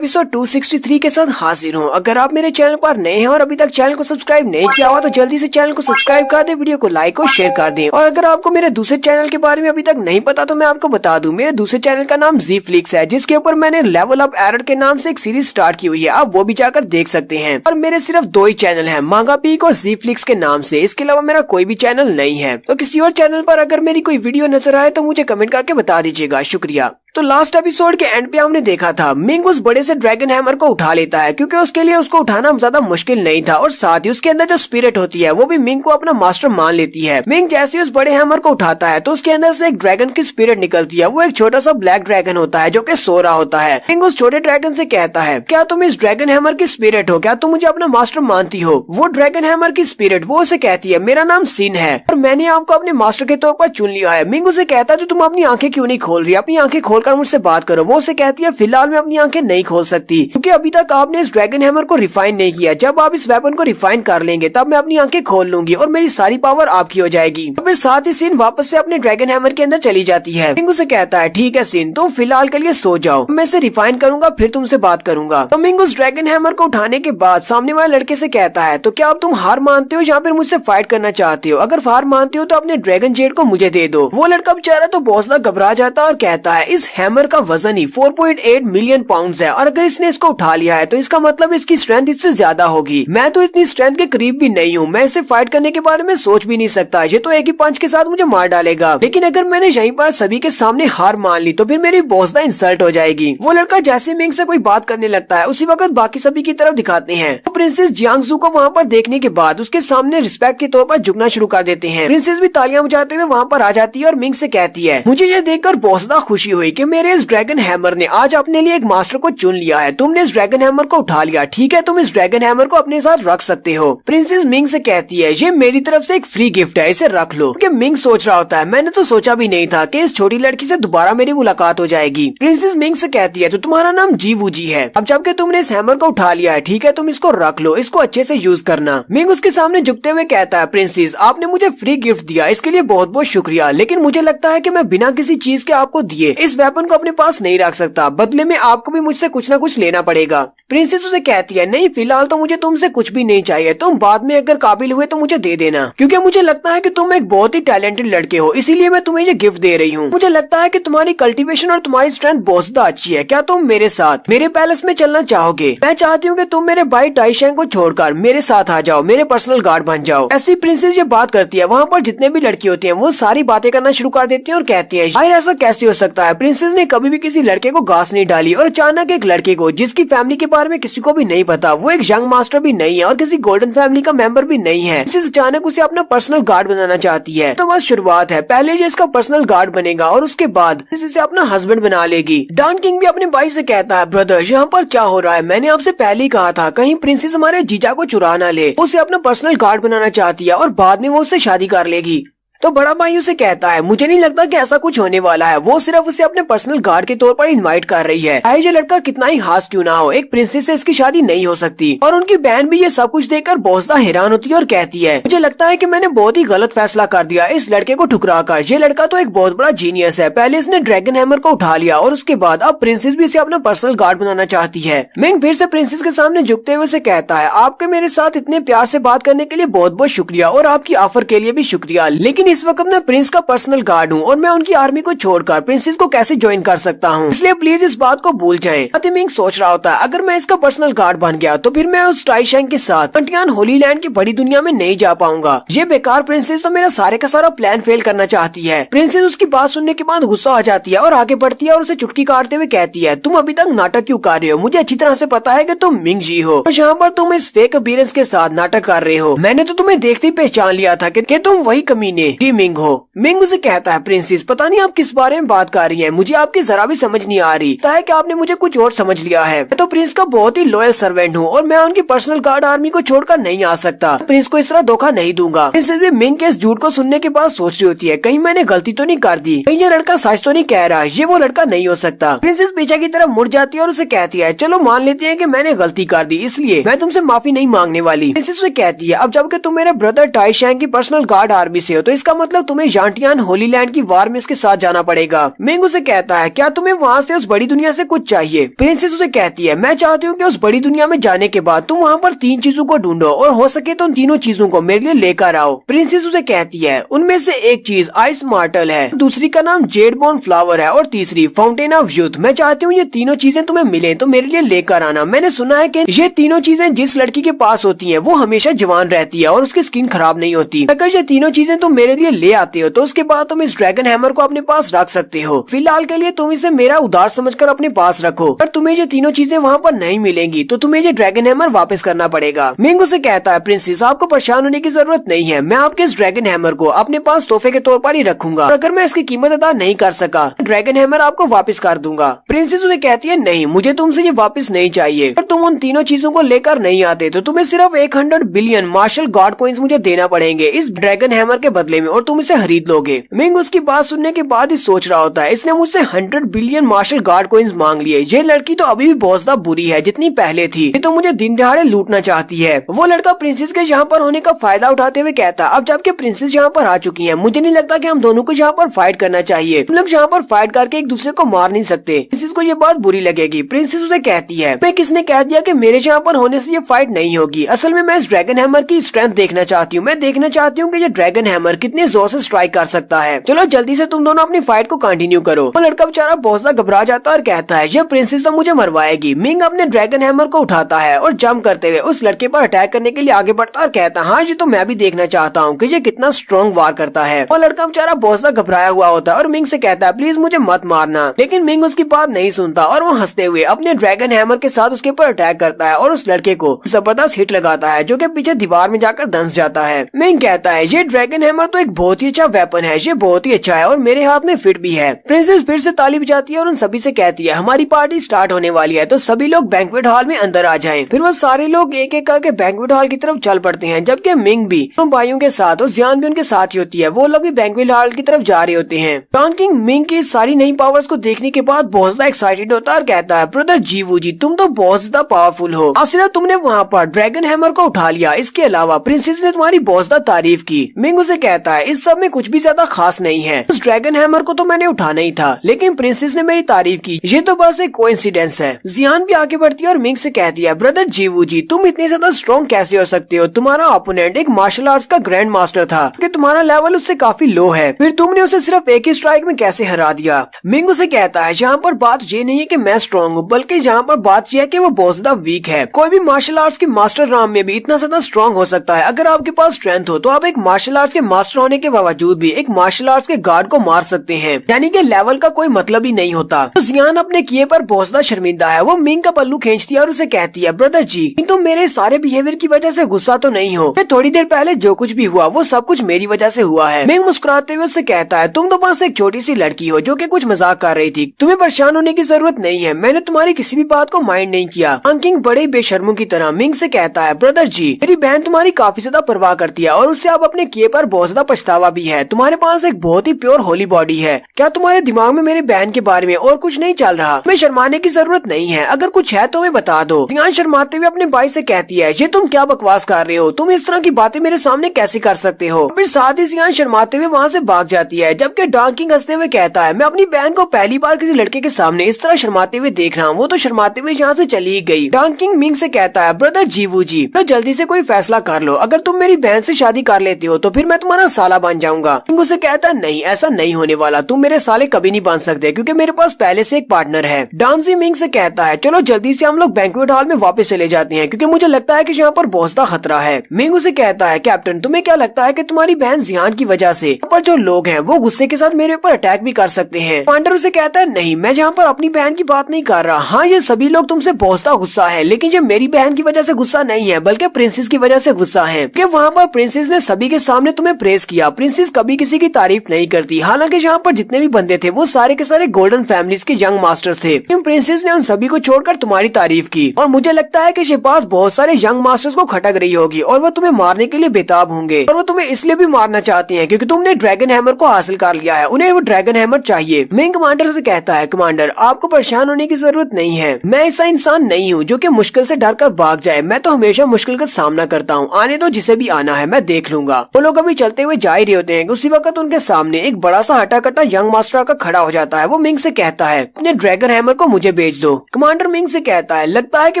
Episode 263 के साथ हाजिर हूँ। अगर आप मेरे चैनल पर नए हैं और अभी तक चैनल को सब्सक्राइब नहीं किया हुआ तो जल्दी से चैनल को सब्सक्राइब कर दें, वीडियो को लाइक और शेयर कर दें। और अगर आपको मेरे दूसरे चैनल के बारे में अभी तक नहीं पता तो मैं आपको बता दूं, मेरे दूसरे चैनल का नाम जी फ्लिक्स है, जिसके ऊपर मैंने लेवल अप एरर के नाम से एक सीरीज स्टार्ट की हुई है। आप वो भी जाकर देख सकते हैं। और मेरे सिर्फ 2 ही चैनल है, मांगा पीक और जी फ्लिक्स के नाम से। इसके अलावा मेरा कोई भी चैनल नहीं है। तो किसी और चैनल पर अगर मेरी कोई वीडियो नजर आए तो मुझे कमेंट करके बता दीजिएगा, शुक्रिया। तो लास्ट एपिसोड के एंड पे हमने देखा था मिंग उस बड़े से ड्रैगन हैमर को उठा लेता है, क्योंकि उसके लिए उसको उठाना ज्यादा मुश्किल नहीं था। और साथ ही उसके अंदर जो स्पिरिट होती है वो भी मिंग को अपना मास्टर मान लेती है। मिंग जैसे ही उस बड़े हैमर को उठाता है तो उसके अंदर से एक ड्रैगन की स्पिरिट निकलती है। वो एक छोटा सा ब्लैक ड्रैगन होता है जो कि सो रहा होता है। मिंग उस छोटे ड्रैगन से कहता है, क्या तुम इस ड्रैगन हैमर की स्पिरिट हो? क्या तुम मुझे अपना मास्टर मानती हो? वो ड्रैगन हैमर की स्पिरिट वो उसे कहती है, मेरा नाम सिन है और मैंने आपको अपने मास्टर के तौर पर चुन लिया है। मिंग उसे कहता है, तो तुम अपनी आंखें क्यों नहीं खोल रही? अपनी आंखें खोलकर मुझसे बात करो। वो उसे कहती है, फिलहाल मैं अपनी आंखें नहीं खोल सकती, क्योंकि अभी तक आपने इस ड्रैगन हैमर को रिफाइन नहीं किया। जब आप इस वेपन को रिफाइन कर लेंगे तब मैं अपनी आंखें खोल लूंगी और मेरी सारी पावर आपकी हो जाएगी। तो फिर साथ ही सिन वापस से अपने ड्रैगन हैमर के अंदर चली जाती है। मिंग उसे कहता है, ठीक है सिन, तुम फिलहाल के लिए सो जाओ, मैं इसे रिफाइन करूंगा फिर तुमसे बात करूंगा। तो मिंग उस ड्रैगन हैमर को उठाने के बाद सामने वाले लड़के से कहता है, तो क्या अब तुम हार मानते हो या फिर मुझसे फाइट करना चाहते हो? अगर हार मानते हो तो अपने ड्रैगन जेड को मुझे दे दो। वो लड़का बेचारा तो बहुत ज्यादा घबरा जाता है और कहता है, इस हैमर का वजन ही 4.8 मिलियन पाउंड्स है और अगर इसने इसको उठा लिया है तो इसका मतलब इसकी स्ट्रेंथ इससे ज्यादा होगी। मैं तो इतनी स्ट्रेंथ के करीब भी नहीं हूँ, मैं इससे फाइट करने के बारे में सोच भी नहीं सकता। ये तो एक ही पंच के साथ मुझे मार डालेगा। लेकिन अगर मैंने यहीं पर सभी के सामने हार मान ली तो फिर मेरी बहुत ज्यादा इंसल्ट हो जाएगी। वो लड़का जैसे मिंग से कोई बात करने लगता है उसी वक्त बाकी सभी की तरफ दिखाते हैं। तो प्रिंसेस जियांगजू को वहाँ पर देखने के बाद उसके सामने रिस्पेक्ट के तौर पर झुकना शुरू कर देते हैं। प्रिंसेस भी तालियां बजाते हुए वहाँ पर आ जाती है और मिंग से कहती है, मुझे ये देखकर बहुत ज्यादा खुशी हुई कि मेरे इस ड्रैगन हैमर ने आज अपने लिए एक मास्टर को चुन लिया है। तुमने इस ड्रैगन हैमर को उठा लिया, ठीक है, तुम इस ड्रैगन हैमर को अपने साथ रख सकते हो। प्रिंसेस मिंग से कहती है, ये मेरी तरफ से एक फ्री गिफ्ट है, इसे रख लो। क्योंकि मिंग सोच रहा होता है, मैंने तो सोचा भी नहीं था कि इस छोटी लड़की से दोबारा मेरी मुलाकात हो जाएगी। प्रिंसेस मिंग से कहती है, तो तुम्हारा नाम जीवू जी है। अब जबकि तुमने इस हैमर को उठा लिया है, ठीक है, तुम इसको रख लो, इसको अच्छे से यूज करना। मिंग उसके सामने झुकते हुए कहता है, प्रिंसेस आपने मुझे फ्री गिफ्ट दिया, इसके लिए बहुत बहुत शुक्रिया, लेकिन मुझे लगता है कि मैं बिना किसी चीज के आपको दिए इस वेपन को अपने पास नहीं रख सकता। बदले में आपको भी मुझसे कुछ न कुछ लेना पड़ेगा। प्रिंसेस उसे कहती है, नहीं, फिलहाल तो मुझे तुमसे कुछ भी नहीं चाहिए, तुम बाद में अगर काबिल हुए तो मुझे दे देना, क्योंकि मुझे लगता है कि तुम एक बहुत ही टैलेंटेड लड़के हो, इसीलिए मैं तुम्हें ये गिफ्ट दे रही हूँ। मुझे लगता है कि तुम्हारी कल्टीवेशन और तुम्हारी स्ट्रेंथ बहुत ज्यादा अच्छी है। क्या तुम मेरे साथ मेरे पैलेस में चलना चाहोगे? मैं चाहती हूँ कि तुम मेरे भाई टाइशेंग को छोड़कर मेरे साथ आ जाओ, मेरे पर्सनल गार्ड बन जाओ। ऐसी प्रिंसेस ये बात करती है। वहाँ पर जितने भी लड़की होती है वो सारी बातें करना शुरू कर देती है और कहती है, यार ऐसा कैसे हो सकता है? प्रिंसेस ने कभी भी किसी लड़के को घास नहीं डाली और अचानक एक लड़के को जिसकी फैमिली के बारे में किसी को भी नहीं पता, वो एक यंग मास्टर भी नहीं है और किसी गोल्डन फैमिली का मेंबर भी नहीं है, जिस अचानक उसे अपना पर्सनल गार्ड बनाना चाहती है। तो बस शुरुआत है, पहले ये इसका पर्सनल गार्ड बनेगा और उसके बाद इसे अपना हस्बैंड बना लेगी। डॉन किंग भी अपने भाई से कहता है, ब्रदर यहाँ पर क्या हो रहा है? मैंने आपसे पहले ही कहा था कहीं प्रिंसेस हमारे जीजा को चुरा ना ले। उसे अपना पर्सनल गार्ड बनाना चाहती है और बाद में वो उससे शादी कर लेगी। तो बड़ा भाई उसे कहता है, मुझे नहीं लगता कि ऐसा कुछ होने वाला है, वो सिर्फ उसे अपने पर्सनल गार्ड के तौर पर इनवाइट कर रही है। चाहे ये लड़का कितना ही हास क्यों ना हो, एक प्रिंसेस से इसकी शादी नहीं हो सकती। और उनकी बहन भी ये सब कुछ देखकर बहुत ज्यादा हैरान होती है और कहती है, मुझे लगता है कि मैंने बहुत ही गलत फैसला कर दिया इस लड़के को ठुकरा कर। ये लड़का तो एक बहुत बड़ा जीनियस है, पहले इसने ड्रैगन हैमर को उठा लिया और उसके बाद अब प्रिंसेस भी इसे अपना पर्सनल गार्ड बनाना चाहती है। मिंग फिर से प्रिंसेस के सामने झुकते हुए से कहता है, आपके मेरे साथ इतने प्यार से बात करने के लिए बहुत बहुत शुक्रिया और आपकी ऑफर के लिए भी शुक्रिया, लेकिन इस वक्त मैं प्रिंस का पर्सनल गार्ड हूँ और मैं उनकी आर्मी को छोड़कर प्रिंसेस को कैसे ज्वाइन कर सकता हूँ, इसलिए प्लीज इस बात को भूल जाएं। मिंग सोच रहा होता है, अगर मैं इसका पर्सनल गार्ड बन गया तो फिर मैं उस टाइशेंग के साथ पंटियान होली लैंड की बड़ी दुनिया में नहीं जा पाऊंगा। ये बेकार प्रिंसेस तो मेरा सारे का सारा प्लान फेल करना चाहती है। प्रिंसेस उसकी बात सुनने के बाद गुस्सा आ जाती है और आगे बढ़ती है और उसे चुटकी काटते हुए कहती है, तुम अभी तक नाटक क्यों कर रहे हो? मुझे अच्छी तरह से पता है कि तुम मिंग जी हो, तो यहाँ पर तुम इस फेक अपीयरेंस के साथ नाटक कर रहे हो। मैंने तो तुम्हें देखते ही पहचान लिया था कि तुम वही कमीने जी मिंग हो। मिंग उसे कहता है, प्रिंसेस पता नहीं आप किस बारे में बात कर रही हैं, मुझे आपकी जरा भी समझ नहीं आ रही। है कि आपने मुझे कुछ और समझ लिया है। मैं तो प्रिंस का बहुत ही लॉयल सर्वेंट हूँ और मैं उनकी पर्सनल गार्ड आर्मी को छोड़कर नहीं आ सकता। प्रिंस को इस तरह धोखा नहीं दूंगा। प्रिंसेस भी मिंग के इस झूठ को सुनने के बाद सोच रही होती है, कहीं मैंने गलती तो नहीं कर दी, कहीं ये लड़का सच तो नहीं कह रहा, ये वो लड़का नहीं हो सकता। प्रिंसेस पीछे की तरफ मुड़ जाती है और उसे कहती है, चलो मान लेते हैं कि मैंने गलती कर दी, इसलिए मैं तुमसे माफी नहीं मांगने वाली। प्रिंसेस उसे कहती है, अब जबकि तुम मेरे ब्रदर टाइशेंग की पर्सनल गार्ड आर्मी से हो तो इसका इसका मतलब तुम्हें जांटियान होली लैंड की वार में उसके साथ जाना पड़ेगा। मिंग उसे कहता है क्या तुम्हें वहाँ से उस बड़ी दुनिया से कुछ चाहिए? प्रिंसेस उसे कहती है मैं चाहती हूँ कि उस बड़ी दुनिया में जाने के बाद तुम वहाँ पर 3 चीजों को ढूंढो और हो सके तो उन तीनों चीजों को मेरे लिए लेकर आओ। प्रिंसेस उसे कहती है उनमें से एक चीज आइस मार्टल है, दूसरी का नाम जेड बोन फ्लावर है और तीसरी फाउंटेन ऑफ यूथ। मैं चाहती हूँ ये तीनों चीजें तुम्हें मिले तो मेरे लिए लेकर आना। मैंने सुना है कि ये तीनों चीजें जिस लड़की के पास होती हैं वो हमेशा जवान रहती है और उसकी स्किन खराब नहीं होती। अगर ये तीनों चीजें तुम मेरे लिए ले आते हो तो उसके बाद तुम इस ड्रैगन हैमर को अपने पास रख सकते हो। फिलहाल के लिए तुम इसे मेरा उधार समझकर अपने पास रखो। अगर तुम्हें ये तीनों चीजें वहाँ पर नहीं मिलेंगी तो तुम्हें ये ड्रैगन हैमर वापस करना पड़ेगा। मिंग उसे कहता है प्रिंसेस आपको परेशान होने की जरूरत नहीं है, मैं आपके इस ड्रैगन हैमर को अपने पास तोहफे के तौर पर ही रखूंगा और अगर मैं इसकी कीमत अदा नहीं कर सका ड्रैगन हैमर आपको वापस कर दूंगा। प्रिंसेस उसे कहती है नहीं मुझे तुमसे ये वापस नहीं चाहिए। अगर तुम उन तीनों चीजों को लेकर नहीं आते तो तुम्हें सिर्फ 100 बिलियन मार्शल गॉड कॉइंस मुझे देना पड़ेंगे इस ड्रैगन हैमर के बदले में और तुम इसे खरीद लोगे। मिंग उसकी बात सुनने के बाद ही सोच रहा होता है इसने मुझसे 100 बिलियन मार्शल गॉड कॉइंस मांग लिए। ये लड़की तो अभी भी बहुत ज्यादा बुरी है जितनी पहले थी, ये तो मुझे दिन दहाड़े लूटना चाहती है। वो लड़का प्रिंसेस के यहाँ पर होने का फायदा उठाते हुए कहता अब जबकि प्रिंसेस यहाँ पर आ चुकी है मुझे नहीं लगता कि हम दोनों को यहाँ पर फाइट करना चाहिए। हम लोग यहाँ पर फाइट करके एक दूसरे को मार नहीं सकते। प्रिंसेस को ये बात बुरी लगेगी। प्रिंसेस उसे कहती है मैं किसने कह दिया कि मेरे यहाँ पर होने से ये फाइट नहीं होगी। असल में मैं इस ड्रैगन हैमर की स्ट्रेंथ देखना चाहती हूँ। मैं देखना चाहती हूँ कि ये ड्रैगन हैमर कितने जोर से स्ट्राइक कर सकता है। चलो जल्दी से तुम दोनों अपनी फाइट को कंटिन्यू करो। वो लड़का बेचारा बहुत ज्यादा घबरा जाता है और कहता है ये प्रिंसेस तो मुझे मरवाएगी। मिंग अपने ड्रैगन हैमर को उठाता है और जंप करते हुए उस लड़के पर अटैक करने के लिए आगे बढ़ता और कहता हाँ ये तो मैं भी देखना चाहता हूँ कि ये कितना स्ट्रॉन्ग वार करता है। वो लड़का बेचारा बहुत ज्यादा घबराया हुआ होता है और मिंग से कहता है प्लीज मुझे मत मारना, लेकिन मिंग उसकी बात नहीं सुनता और वो हंसते हुए अपने ड्रैगन हैमर के साथ उसके ऊपर अटैक करता है और उस लड़के को जबरदस्त हिट लगाता है जो कि पीछे दीवार में जाकर धंस जाता है। मिंग कहता है ये ड्रैगन हैमर तो एक बहुत ही अच्छा वेपन है, ये बहुत ही अच्छा है और मेरे हाथ में फिट भी है। प्रिंसेस फिर से ताली बजाती है और उन सभी से कहती है हमारी पार्टी स्टार्ट होने वाली है तो सभी लोग बैंक्वेट हॉल में अंदर आ जाएं। फिर वो सारे लोग एक एक करके बैंक्वेट हॉल की तरफ चल पड़ते हैं जबकि मिंग भी उन भाइयों के साथ और जियान भी उनके साथ ही होती है। वो लोग भी बैंक्वेट हॉल की तरफ जा रहे होते हैं। डॉन किंग मिंग की सारी नई पावर्स को देखने के बाद बहुत ज्यादा एक्साइटेड होता है और कहता है ब्रदर जीवू जी तुम तो बहुत ज्यादा पावरफुल हो। सिर्फ तुमने वहाँ पर ड्रैगन हैमर को उठा लिया, इसके अलावा प्रिंसेस ने तुम्हारी बहुत ज्यादा तारीफ की। मिंग उसे कहता है इस सब में कुछ भी ज्यादा खास नहीं है, उस ड्रैगन हैमर को तो मैंने उठाना ही था लेकिन प्रिंसेस ने मेरी तारीफ की, ये तो बस एक कोइंसिडेंस है। जियान भी आगे बढ़ती है और मिंग से कहती है ब्रदर जीवू जी तुम इतने ज्यादा स्ट्रॉन्ग कैसे हो सकते हो? तुम्हारा ओपोनेंट एक मार्शल आर्ट्स का ग्रैंड मास्टर था कि तुम्हारा लेवल उससे काफी लो है, फिर तुमने उसे सिर्फ एक ही स्ट्राइक में कैसे हरा दिया? मिंग उसे कहता है यहाँ पर बात ये नहीं है कि मैं स्ट्रॉन्ग हूँ बल्कि यहाँ पर बात यह है कि वो बहुत ज्यादा वीक है। कोई भी मार्शल आर्ट्स के मास्टर राम में भी इतना ज्यादा स्ट्रॉन्ग हो सकता है। अगर आपके पास स्ट्रेंथ हो तो आप एक मार्शल आर्ट्स के मास्टर होने के बावजूद भी एक मार्शल आर्ट्स के गार्ड को मार सकते हैं, यानी कि लेवल का कोई मतलब ही नहीं होता। तो जियान अपने किए पर बहुत ज्यादा शर्मिंदा है। वो मिंग का पल्लू खींचती है और उसे कहती है ब्रदर जी तुम मेरे सारे बिहेवियर की वजह से गुस्सा तो नहीं हो? थोड़ी देर पहले जो कुछ भी हुआ वो सब कुछ मेरी वजह से हुआ है। मिंग मुस्कुराते हुए उससे कहता है तुम तो बस एक छोटी सी लड़की हो जो कि कुछ मजाक कर रही थी, तुम्हें परेशान होने की जरूरत नहीं है, मैंने तुम्हारी किसी भी बात को माइंड नहीं किया। किंग बड़े बेशर्मों की तरह मिंग से कहता है ब्रदर जी मेरी बहन तुम्हारी काफी ज्यादा परवाह करती है और उससे आप अपने किए पर बहुत ज्यादा पछतावा भी है। तुम्हारे पास एक बहुत ही प्योर होली बॉडी है, क्या तुम्हारे दिमाग में मेरी बहन के बारे में और कुछ नहीं चल रहा? तुम्हें शर्माने की जरूरत नहीं है, अगर कुछ है तो मैं बता दो। जियान शर्माते हुए अपने भाई से कहती है ये तुम क्या बकवास कर रहे हो, तुम इस तरह की बातें मेरे सामने कैसे कर सकते हो? फिर साथ ही जियान शर्माते हुए वहाँ से भाग जाती है जबकि डॉन किंग हंसते हुए कहता है मैं अपनी बहन को पहली बार किसी लड़के के सामने इस तरह शर्माते हुए देख रहा हूँ। वो तो शर्माते हुए यहाँ से चली गई। डॉन किंग मिंग से कहता है ब्रदर जीवू जी तो जल्दी से कोई फैसला कर लो, अगर तुम मेरी बहन से शादी कर लेते हो तो फिर मैं तुम्हारा साला बन जाऊंगा। मिंग उसे कहता है नहीं ऐसा नहीं होने वाला, तुम मेरे साले कभी नहीं बन सकते क्योंकि मेरे पास पहले से एक पार्टनर है। डॉन मिंग से कहता है चलो जल्दी से हम लोग बैंक्वेट हॉल में वापस चले जाते हैं क्योंकि मुझे लगता है कि यहाँ पर बहुत ज्यादा खतरा है। मिंग उसे कहता है कैप्टन तुम्हें क्या लगता है कि तुम्हारी बहन जियान की वजह से यहाँ पर जो लोग हैं वो गुस्से के साथ मेरे ऊपर अटैक भी कर सकते हैं? कमांडर उसे कहता है नहीं मैं यहाँ पर अपनी बहन की बात नहीं कर रहा, हाँ ये सभी लोग तुमसे बहुत ज्यादा गुस्सा है लेकिन ये मेरी बहन की वजह से गुस्सा नहीं है बल्कि प्रिंसेस की वजह से गुस्सा है कि वहाँ पर प्रिंसेस ने सभी के सामने तुम्हें प्रेस किया। प्रिंसेस कभी किसी की तारीफ नहीं करती, हालांकि यहाँ पर जितने भी बंदे थे वो सारे के सारे गोल्डन फैमिलीज के यंग मास्टर्स थे, लेकिन प्रिंसेस ने उन सभी को छोड़कर तुम्हारी तारीफ की और मुझे लगता है कि ये बात बहुत सारे यंग मास्टर्स को खटक रही होगी और वो तुम्हें मारने के लिए बेताब होंगे और वो तुम्हें इसलिए भी मारना चाहते हैं क्योंकि तुमने ड्रैगन हैमर को हासिल कर लिया है, उन्हें वो ड्रैगन हैमर चाहिए। मिंग कमांडर से कहता है कमांडर आपको परेशान होने की जरूरत नहीं है, मैं ऐसा इंसान नहीं हूँ जो कि मुश्किल से डर कर भाग जाए, मैं तो हमेशा मुश्किल का सामना करता हूँ, आने दो जिसे भी आना है मैं देख लूंगा। वो लोग अभी चलते हुए जा ही रहे होते हैं उसी वक्त उनके सामने एक बड़ा सा हटा कटा यंग मास्टर आकर खड़ा हो जाता है। वो मिंग से कहता है अपने ड्रैगन हैमर को मुझे बेच दो। कमांडर मिंग से कहता है लगता है कि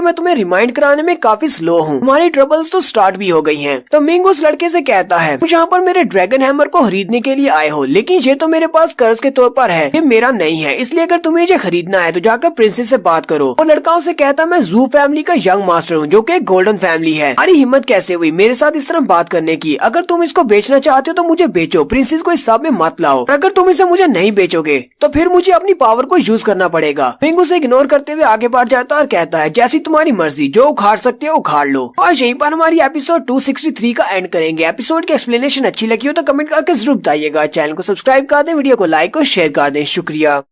मैं तुम्हें रिमाइंड कराने में काफी स्लो हूँ, तुम्हारी ट्रबल्स तो स्टार्ट भी हो गई हैं। तो मिंग उस लड़के से कहता है तुम यहाँ पर मेरे ड्रैगन हैमर को खरीदने के लिए आए हो, लेकिन ये तो मेरे पास कर्ज के तौर पर है, ये मेरा नहीं है, इसलिए अगर तुम्हें ये खरीदना है तो जाकर प्रिंसेस से बात करो। वो लड़का उसे कहता है मैं जू फैमिली का यंग मास्टर हूँ जो कि एक गोल्डन फैमिली है, अरे हिम्मत कैसे हुई मेरे साथ इस तरह बात करने की, अगर तुम इसको बेचना चाहते हो तो मुझे बेचो, प्रिंसेस को इस हिसाब में मत लाओ, और अगर तुम इसे मुझे नहीं बेचोगे तो फिर मुझे अपनी पावर को यूज करना पड़ेगा। मिंग उसे इग्नोर करते हुए आगे बढ़ जाता है और कहता है जैसी तुम्हारी मर्जी, जो उखाड़ सकते हो उखाड़ लो। और यहीं पर हमारी एपिसोड 263 का एंड करेंगे। एपिसोड की एक्सप्लेनेशन अच्छी लगी हो तो कमेंट करके जरूर बताइएगा। चैनल को सब्सक्राइब कर दें, वीडियो को लाइक और शेयर कर दें। शुक्रिया।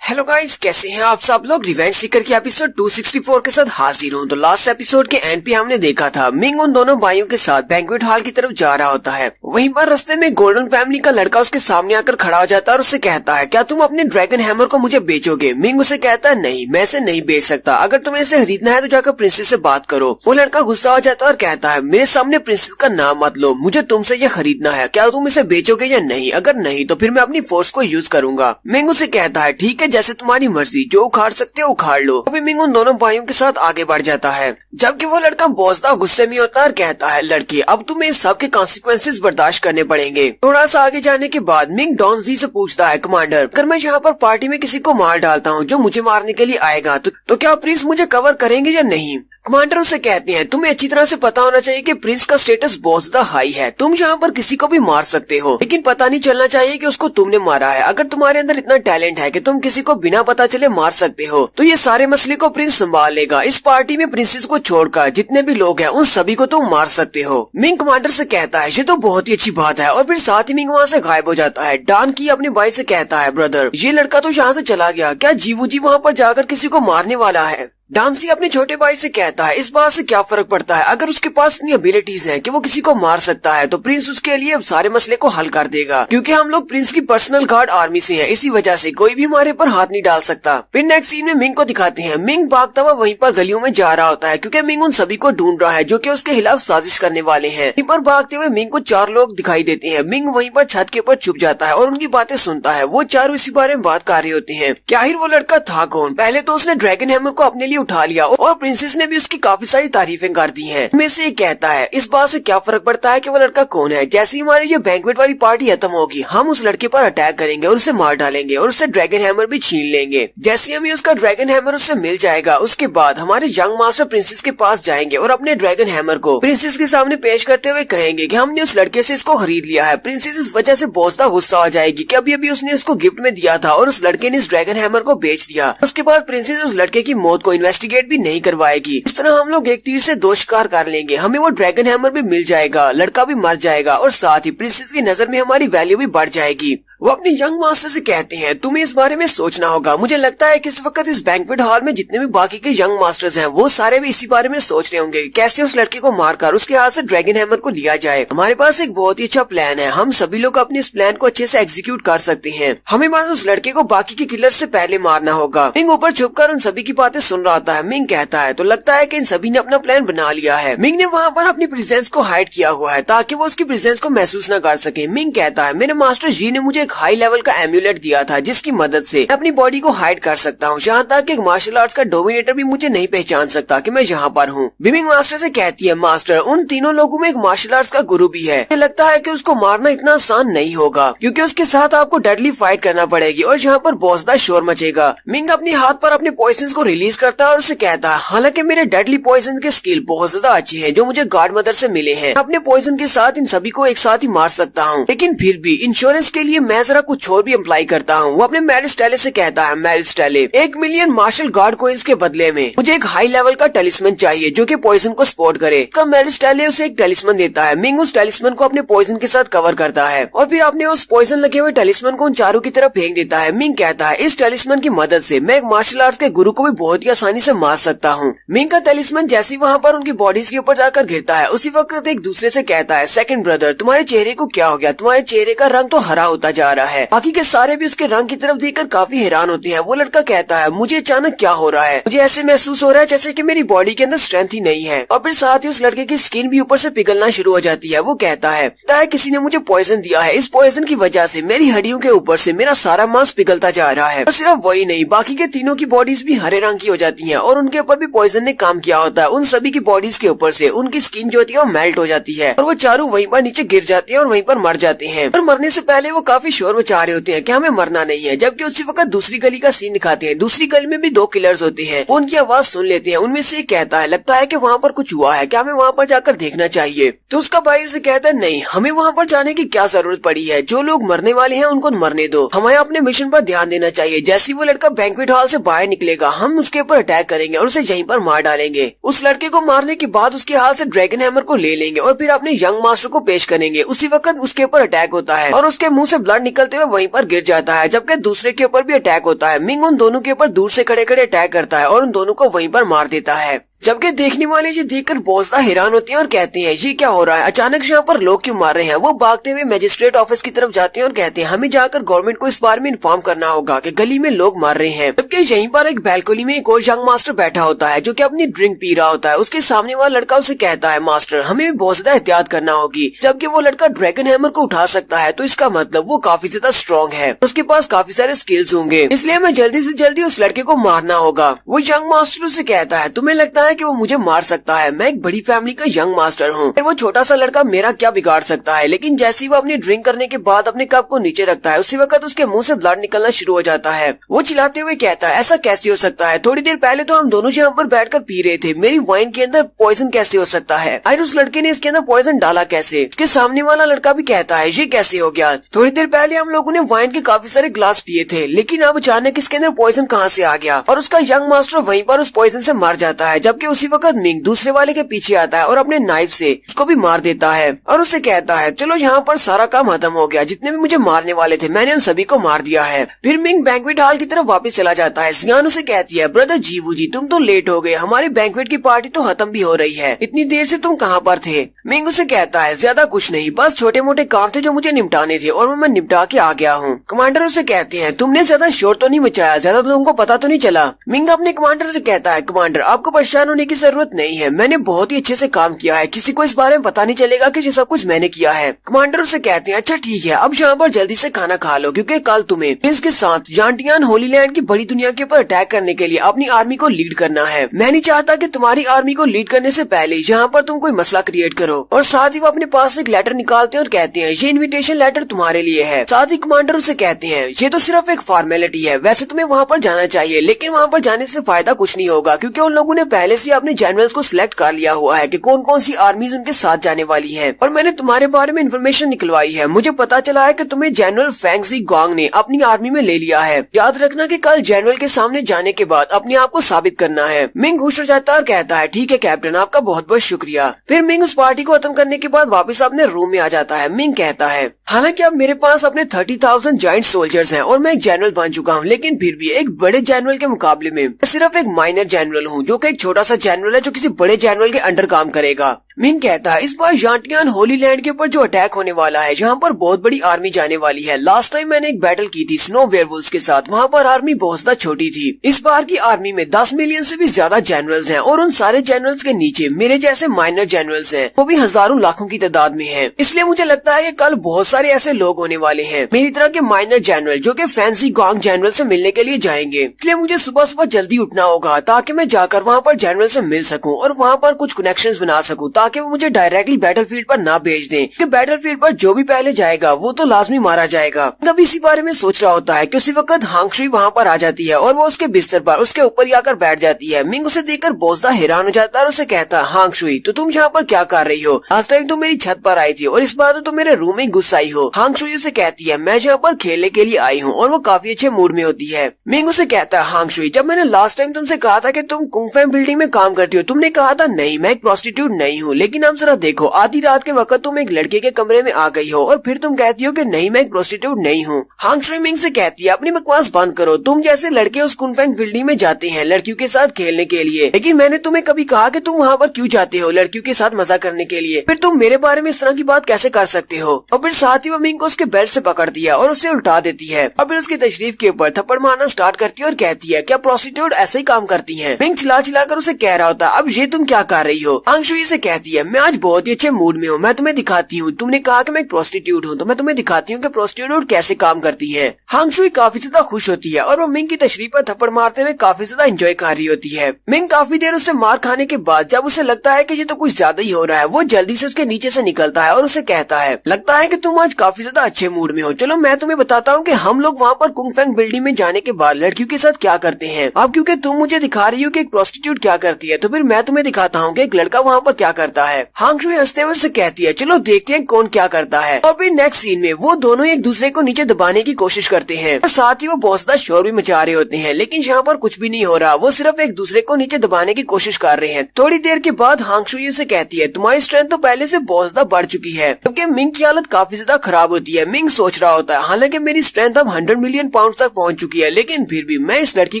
हेलो गाइस, कैसे हैं आप सब लोग। रिवेंज सीकर की एपिसोड 264 के साथ हाजिर हूँ। तो लास्ट एपिसोड के एंड पे हमने देखा था मिंग उन दोनों भाइयों के साथ बैंक्वेट हॉल की तरफ जा रहा होता है। वहीं पर रास्ते में गोल्डन फैमिली का लड़का उसके सामने आकर खड़ा हो जाता है और उससे कहता है क्या तुम अपने ड्रैगन हैमर को मुझे बेचोगे। मिंग उसे कहता है नहीं, मैं इसे नहीं बेच सकता, अगर तुम्हें इसे खरीदना है तो जाकर प्रिंसेस से बात करो। वो लड़का गुस्सा हो जाता है और कहता है मेरे सामने प्रिंसेस का नाम मत लो, मुझे तुमसे ये खरीदना है, क्या तुम इसे बेचोगे या नहीं, अगर नहीं तो फिर मैं अपनी फोर्स को यूज करूंगा। मिंग उसे कहता है ठीक है, जैसे तुम्हारी मर्जी, जो उखाड़ सकते हो उखाड़ लो। अभी मिंग उन दोनों भाइयों के साथ आगे बढ़ जाता है, जबकि वो लड़का बहुत गुस्से में होता है और कहता है लड़के अब तुम्हें इस सब के कॉन्सिक्वेंसेस बर्दाश्त करने पड़ेंगे। थोड़ा सा आगे जाने के बाद मिंग डॉन जी से पूछता है कमांडर अगर मैं यहाँ पर पार्टी में किसी को मार डालता हूँ जो मुझे मारने के लिए आएगा तो क्या प्रिंस मुझे कवर करेंगे या नहीं। कमांडर उसे कहते हैं तुम्हें अच्छी तरह से पता होना चाहिए कि प्रिंस का स्टेटस बहुत ज्यादा हाई है, तुम यहाँ पर किसी को भी मार सकते हो, लेकिन पता नहीं चलना चाहिए कि उसको तुमने मारा है। अगर तुम्हारे अंदर इतना टैलेंट है कि तुम किसी को बिना पता चले मार सकते हो तो ये सारे मसले को प्रिंस संभाल लेगा। इस पार्टी में प्रिंसेस को छोड़कर जितने भी लोग हैं उन सभी को तुम मार सकते हो। मिंग कमांडर से कहता है ये तो बहुत ही अच्छी बात है, और फिर साथ ही मिंग वहाँ से गायब हो जाता है। डॉन की अपने भाई से कहता है ब्रदर ये लड़का तो यहाँ से चला गया, क्या जीवू जी वहाँ पर जाकर किसी को मारने वाला है। डांसी अपने छोटे भाई से कहता है इस बात से क्या फर्क पड़ता है, अगर उसके पास इतनी एबिलिटीज हैं कि वो किसी को मार सकता है तो प्रिंस उसके लिए सारे मसले को हल कर देगा, क्योंकि हम लोग प्रिंस की पर्सनल गार्ड आर्मी से हैं, इसी वजह से कोई भी हमारे पर हाथ नहीं डाल सकता। फिर नेक्स्ट सीन में मिंग को दिखाते हैं, मिंग भागता हुआ वहीं पर गलियों में जा रहा होता है क्योंकि मिंग उन सभी को ढूंढ रहा है जो कि उसके खिलाफ साजिश करने वाले हैं। वहीं पर भागते हुए मिंग को 4 लोग दिखाई देते हैं। मिंग वहीं पर छत के ऊपर छुप जाता है और उनकी बातें सुनता है। वो चारों इसी बारे में बात कर रहे होते हैं कि आखिर वो लड़का था कौन। पहले तो उसने ड्रैगन हैमर को अपने लिए उठा लिया और प्रिंसेस ने भी उसकी काफी सारी तारीफें कर दी हैं। में से कहता है इस बात से क्या फर्क पड़ता है कि वो लड़का कौन है, जैसे ही हमारी ये बैंक्वेट वाली पार्टी खत्म होगी हम उस लड़के पर अटैक करेंगे और उसे मार डालेंगे और उससे ड्रैगन हैमर भी छीन लेंगे। जैसे हमें उसका ड्रैगन हैमर उससे मिल जाएगा उसके बाद हमारे यंग मास्टर प्रिंसेस के पास जाएंगे और अपने ड्रैगन हैमर को प्रिंसेस के सामने पेश करते हुए कहेंगे कि हमने उस लड़के से इसको खरीद लिया है। प्रिंसेस इस वजह से बहुत ज्यादा गुस्सा हो जाएगी कि अभी अभी उसने उसको गिफ्ट में दिया था और उस लड़के ने इस ड्रैगन हैमर को बेच दिया। उसके बाद प्रिंसेस उस लड़के की मौत को इन्वेस्टिगेट भी नहीं करवाएगी। इस तरह हम लोग एक तीर से 2 शिकार कर लेंगे, हमें वो ड्रैगन हैमर भी मिल जाएगा, लड़का भी मर जाएगा और साथ ही प्रिंसेस की नजर में हमारी वैल्यू भी बढ़ जाएगी। वो अपने यंग मास्टर से कहते हैं तुम्हें इस बारे में सोचना होगा। मुझे लगता है कि इस वक्त इस बैंक्वेट हॉल में जितने भी बाकी के यंग मास्टर्स हैं वो सारे भी इसी बारे में सोच रहे होंगे कैसे उस लड़के को मारकर उसके हाथ से ड्रैगन हैमर को लिया जाए। हमारे पास एक बहुत ही अच्छा प्लान है, हम सभी लोग अपने इस प्लान को अच्छे से एग्जीक्यूट कर सकते हैं। हमें बस उस लड़के को बाकी के किलर से पहले मारना होगा। मिंग ऊपर छुपकर उन सभी की बातें सुन रहा होता है। मिंग कहता है तो लगता है कि इन सभी ने अपना प्लान बना लिया है। मिंग ने वहाँ पर अपनी प्रेजेंस को हाइड किया हुआ है ताकि वो उसकी प्रेजेंस को महसूस न कर सके। मिंग कहता है मेरे मास्टर जी ने मुझे एक हाई लेवल का एम्यूलेट दिया था जिसकी मदद से अपनी बॉडी को हाइड कर सकता हूँ, यहाँ तक कि एक मार्शल आर्ट्स का डोमिनेटर भी मुझे नहीं पहचान सकता कि मैं यहाँ पर हूँ। मिंग मास्टर से कहती है मास्टर उन तीनों लोगों में एक मार्शल आर्ट्स का गुरु भी है, मुझे लगता है कि उसको मारना इतना आसान नहीं होगा क्योंकि उसके साथ आपको डेडली फाइट करना पड़ेगी और यहाँ पर बहुत ज्यादा शोर मचेगा। मिंग अपने हाथ पर अपने पॉइजन को रिलीज करता है और उसे कहता है हालांकि मेरे डेडली पॉइजन के स्किल बहुत ज्यादा अच्छे हैं जो मुझे गॉड मदर से मिले हैं, अपने पॉइजन के साथ इन सभी को एक साथ ही मार सकता हूँ, लेकिन फिर भी इंश्योरेंस के लिए मैं जरा कुछ और भी अप्लाई करता हूँ। वो अपने मैरिज टैले से कहता है मैरिज टैले 1 मिलियन मार्शल गार्ड कोइंस के बदले में मुझे एक हाई लेवल का टेलिस्मन चाहिए जो कि पॉइजन को सपोर्ट करे। का मैरिज टैले उसे एक टेलिस्मन देता है। मिंग उस टेलिस्मन को अपने पॉइजन के साथ कवर करता है और फिर अपने उस पॉइजन लगे हुए टेलिस्मन को उन चारों की तरफ फेंक देता है। मिंग कहता है इस टेलिस्मन की मदद से मैं एक मार्शल आर्ट्स के गुरु को भी बहुत ही आसानी से मार सकता हूँ। मिंग का टेलिस्मन जैसे ही वहाँ पर उनकी बॉडीज के ऊपर जाकर गिरता है उसी वक्त एक दूसरे से कहता है सेकंड ब्रदर तुम्हारे चेहरे को क्या हो गया, तुम्हारे चेहरे का रंग तो हरा होता जा जा रहा है। बाकी के सारे भी उसके रंग की तरफ देखकर काफी हैरान होते हैं। वो लड़का कहता है मुझे अचानक क्या हो रहा है, मुझे ऐसे महसूस हो रहा है जैसे कि मेरी बॉडी के अंदर स्ट्रेंथ ही नहीं है। और फिर साथ ही उस लड़के की स्किन भी ऊपर से पिघलना शुरू हो जाती है। वो कहता है किसी ने मुझे पॉइजन दिया है, इस पॉइजन की वजह से मेरी हड्डियों के ऊपर से मेरा सारा मांस पिघलता जा रहा है। और सिर्फ वही नहीं, बाकी के तीनों की बॉडीज भी हरे रंग की हो जाती हैं और उनके ऊपर भी पॉइजन ने काम किया होता है। उन सभी की बॉडीज के ऊपर से उनकी स्किन जो होती है वो मेल्ट हो जाती है और वो चारों वहीं पर नीचे गिर जाते हैं और वहीं पर मर जाते हैं। और मरने से पहले वो काफी शोर मचा रहे होते हैं कि हमें मरना नहीं है। जबकि उसी वक्त दूसरी गली का सीन दिखाते हैं। दूसरी गली में भी 2 किलर्स होते हैं। वो उनकी आवाज सुन लेते हैं। उनमें से एक कहता है लगता है कि वहाँ पर कुछ हुआ है, क्या हमें वहाँ पर जाकर देखना चाहिए। तो उसका भाई उसे कहता है नहीं, हमें वहाँ पर जाने की क्या जरूरत पड़ी है, जो लोग मरने वाले हैं उनको मरने दो, हमें अपने मिशन पर ध्यान देना चाहिए। जैसे वो लड़का बैंक्वेट हॉल से बाहर निकलेगा हम उसके ऊपर अटैक करेंगे और उसे यहीं पर मार डालेंगे। उस लड़के को मारने के बाद उसके हाथ से ड्रैगन हैमर को ले लेंगे और फिर अपने यंग मास्टर को पेश करेंगे। उसी वक्त उसके ऊपर अटैक होता है और उसके मुंह से ब्लड निकलते हुए वहीं पर गिर जाता है। जबकि दूसरे के ऊपर भी अटैक होता है। मिंग उन दोनों के ऊपर दूर से खड़े खड़े अटैक करता है और उन दोनों को वहीं पर मार देता है। जबकि देखने वाले ये देखकर बहुत ज्यादा हैरान होते हैं और कहते हैं ये क्या हो रहा है, अचानक से यहाँ पर लोग क्यों मार रहे हैं। वो भागते हुए मजिस्ट्रेट ऑफिस की तरफ जाते हैं और कहते हैं हमें जाकर गवर्नमेंट को इस बारे में इन्फॉर्म करना होगा कि गली में लोग मार रहे हैं। जबकि यहीं पर एक बैल्कनी में एक और यंग मास्टर बैठा होता है जो कि अपनी ड्रिंक पी रहा होता है। उसके सामने वाला लड़का उसे कहता है मास्टर हमें भी बहुत ज्यादा एहतियात करना होगी। जबकि वो लड़का ड्रैगन हैमर को उठा सकता है तो इसका मतलब वो काफी ज्यादा स्ट्रॉन्ग है, उसके पास काफी सारे स्किल्स होंगे, इसलिए हमें जल्दी से जल्दी उस लड़के को मारना होगा। वो यंग मास्टर उसे कहता है तुम्हें लगता है कि वो मुझे मार सकता है, मैं एक बड़ी फैमिली का यंग मास्टर हूँ, वो छोटा सा लड़का मेरा क्या बिगाड़ सकता है। लेकिन जैसे ही वो अपनी ड्रिंक करने के बाद अपने कप को नीचे रखता है उसी वक्त उसके मुंह से ब्लड निकलना शुरू हो जाता है। वो चिल्लाते हुए कहता है ऐसा कैसे हो सकता है, थोड़ी देर पहले तो हम दोनों यहाँ पर बैठकर पी रहे थे, मेरी वाइन के अंदर पॉइजन कैसे हो सकता है, और उस लड़के ने इसके अंदर पॉइजन डाला कैसे। इसके सामने वाला लड़का भी कहता है ये कैसे हो गया, थोड़ी देर पहले हम लोगों ने वाइन के काफी सारे ग्लास पिए थे लेकिन अब अचानक इसके अंदर पॉइजन कहाँ से आ गया। और उसका यंग मास्टर वहीं पर उस पॉइजन से मर जाता है। जबकि उसी वक्त मिंग दूसरे वाले के पीछे आता है और अपने नाइफ से उसको भी मार देता है और उसे कहता है चलो यहाँ पर सारा काम खत्म हो गया, जितने भी मुझे मारने वाले थे मैंने उन सभी को मार दिया है। फिर मिंग बैंक्वेट हॉल की तरफ वापस चला जाता है। सियान उसे कहती है ब्रदर जीवू जी तुम तो लेट हो गए, हमारी बैंक्वेट की पार्टी तो खत्म भी हो रही है, इतनी देर से तुम कहाँ पर थे। मिंग उसे कहता है ज्यादा कुछ नहीं, बस छोटे मोटे काम थे जो मुझे निपटाने थे और मैं निपटा के आ गया हूँ। कमांडर उसे कहते हैं तुमने ज्यादा शोर तो नहीं मचाया, ज्यादा लोगों को पता तो नहीं चला। मिंग अपने कमांडर से कहता है कमांडर आपको परेशान होने की जरूरत नहीं है, मैंने बहुत ही अच्छे से काम किया है, किसी को इस बारे में पता नहीं चलेगा कि ये सब कुछ मैंने किया है। कमांडर उसे कहते हैं अच्छा ठीक है, अब यहाँ पर जल्दी से खाना खा लो क्योंकि कल तुम्हें प्रिंस के साथ यांटियान होली लैंड की बड़ी दुनिया के ऊपर अटैक करने के लिए अपनी आर्मी को लीड करना है। मैं नहीं चाहता कि तुम्हारी आर्मी को लीड करने से पहले यहाँ पर तुम कोई मसला क्रिएट करो। और साथ ही वो अपने पास एक लेटर निकालते हैं और कहते हैं ये इन्विटेशन लेटर तुम्हारे लिए है। साथ ही कमांडर उसे कहते हैं ये तो सिर्फ एक फॉर्मेलिटी है, वैसे तुम्हें वहाँ पर जाना चाहिए लेकिन वहाँ पर जाने से फायदा कुछ नहीं होगा क्योंकि उन लोगों ने पहले से अपने जनरल्स को सिलेक्ट कर लिया हुआ है कि कौन कौन सी आर्मीज उनके साथ जाने वाली है। और मैंने तुम्हारे बारे में इन्फॉर्मेशन निकलवाई है, मुझे पता चला है कि तुम्हें जनरल फेंग ज़ी ग्वांग ने अपनी आर्मी में ले लिया है। याद रखना कि कल जनरल के सामने जाने के बाद अपने आप को साबित करना है। मिंग खुश हो जाता है और कहता है ठीक है कैप्टन, आपका बहुत बहुत शुक्रिया। फिर मिंग उस पार्टी को खत्म करने के बाद वापस अपने रूम में आ जाता है। मिंग कहता है हालांकि अब मेरे पास अपने 30,000 जॉइंट सोल्जर्स हैं और मैं एक जनरल बन चुका हूँ, लेकिन फिर भी एक बड़े जनरल के मुकाबले में मैं सिर्फ एक माइनर जनरल हूँ जो कि एक छोटा सा जनरल है जो किसी बड़े जनरल के अंडर काम करेगा। मिंग कहता है इस बार यांटियान होली लैंड के ऊपर जो अटैक होने वाला है जहाँ पर बहुत बड़ी आर्मी जाने वाली है। लास्ट टाइम मैंने एक बैटल की थी स्नो वेयरवुल्व्स के साथ, वहाँ पर आर्मी बहुत ज्यादा छोटी थी। इस बार की आर्मी में 10 मिलियन से भी ज्यादा जनरल्स हैं और उन सारे जनरल्स के नीचे मेरे जैसे माइनर जनरल्स हैं, वो भी हजारों लाखों की तादाद में हैं। इसलिए मुझे लगता है कि कल बहुत सारे ऐसे लोग होने वाले हैं मेरी तरह के माइनर जनरल जो कि फेंग ज़ी ग्वांग जनरल से मिलने के लिए जाएंगे। इसलिए मुझे सुबह सुबह जल्दी उठना होगा ताकि मैं जाकर वहाँ पर जनरल से मिल सकूँ और वहाँ पर कुछ कनेक्शंस बना सकूँ ताकि वो मुझे डायरेक्टली बैटलफील्ड पर ना भेज दें कि बैटलफील्ड पर जो भी पहले जाएगा वो तो लाजमी मारा जाएगा। तब इसी बारे में सोच रहा होता है कि उसी वक्त हांग शुई वहाँ पर आ जाती है और वो उसके बिस्तर पर उसके ऊपर ही आकर बैठ जाती है। मिंग उसे देखकर बहुत ज्यादा हैरान हो जाता है और उसे कहता है हांग शुई तो तुम यहाँ पर क्या कर रही हो, लास्ट टाइम तुम मेरी छत पर आई थी और इस बार तो तुम मेरे रूम में घुस आई हो। हांग शुई उसे कहती है मैं यहाँ पर खेलने के लिए आई हूँ और वो काफी अच्छे मूड में होती है। मिंग उसे कहता है हांग शुई जब मैंने लास्ट टाइम तुमसे कहा था कि तुम कुंग फैम बिल्डिंग में काम करती हो तुमने कहा था नहीं मैं एक प्रोस्टिट्यूट नहीं हूँ, लेकिन अब जरा देखो, आधी रात के वक्त तुम एक लड़के के कमरे में आ गई हो और फिर तुम कहती हो कि नहीं, मैं एक प्रोस्टिट्यूट नहीं हूँ। हांग शुई मिंग से कहती है अपनी बकवास बंद करो, तुम जैसे लड़के उस कुनफेंग बिल्डिंग में जाते हैं लड़कियों के साथ खेलने के लिए, लेकिन मैंने तुम्हें कभी कहा कि तुम वहाँ पर क्यों जाते हो लड़कियों के साथ मजा करने के लिए, फिर तुम मेरे बारे में इस तरह की बात कैसे कर सकते हो। और फिर साथ ही वो मिंग को उसके बेल्ट से पकड़ दिया और उसे उल्टा देती है और फिर उसकी तशरीफ के ऊपर थप्पड़ मारना स्टार्ट करती है और कहती है क्या प्रोस्टिट्यूट ऐसे ही काम करती हैं। मिंग चिल्ला चिल्लाकर उसे कह रहा होता अब ये तुम क्या कर रही हो। हांग शुई से कहती है मैं आज बहुत ही अच्छे मूड में हूँ, मैं तुम्हें दिखाती हूँ, तुमने कहा कि मैं एक प्रोस्टिट्यूट हूँ तो मैं तुम्हें दिखाती हूँ कि प्रोस्टिट्यूट कैसे काम करती है। हांग शुई काफी ज्यादा खुश होती है और वो मिंग की तशरीफ पर थप्पड़ मारते हुए काफी ज्यादा एंजॉय कर रही होती है। मिंग काफी देर उससे मार खाने के बाद जब उसे लगता है कि ये तो कुछ ज्यादा ही हो रहा है, वो जल्दी से उसके नीचे से निकलता है और उसे कहता है लगता है कि तुम आज काफी ज्यादा अच्छे मूड में हो, चलो मैं तुम्हें बताता हूँ कि हम लोग वहाँ पर कुंगफेंग बिल्डिंग में जाने के बाद लड़कियों के साथ क्या करते हैं। अब क्योंकि तुम मुझे दिखा रही हो कि एक प्रोस्टिट्यूट क्या करती है तो फिर मैं तुम्हें दिखाता हूँ कि एक लड़का वहाँ पर क्या करता है। हांग शुई हंसते हुए से कहती है चलो देखते हैं कौन क्या करता है। और फिर नेक्स्ट सीन में वो दोनों एक दूसरे को नीचे दबाने की कोशिश करते हैं और साथ ही वो बहुत ज्यादा शोर भी मचा रहे होते हैं, लेकिन यहाँ पर कुछ भी नहीं हो रहा, वो सिर्फ एक दूसरे को नीचे दबाने की कोशिश कर रहे हैं। थोड़ी देर के बाद हांग शुई से कहती है तुम्हारी स्ट्रेंथ तो पहले से बहुत ज्यादा बढ़ चुकी है, जबकि मिंग की हालत काफी ज्यादा खराब होती है। मिंग सोच रहा होता है हालांकि मेरी स्ट्रेंथ अब 100 मिलियन पाउंड तक पहुंच चुकी है, लेकिन फिर भी मैं इस लड़की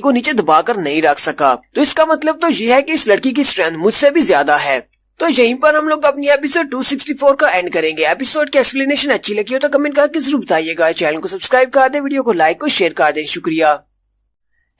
को नीचे दबाकर नहीं रख सका, तो इसका मतलब तो ये है कि इस लड़की की स्ट्रेंथ मुझसे भी ज्यादा है। तो यहीं पर हम लोग अपनी एपिसोड 264 का एंड करेंगे। एपिसोड की एक्सप्लेनेशन अच्छी लगी हो तो कमेंट करके जरूर बताइएगा। चैनल को सब्सक्राइब कर दे, वीडियो को लाइक और शेयर कर दे। शुक्रिया।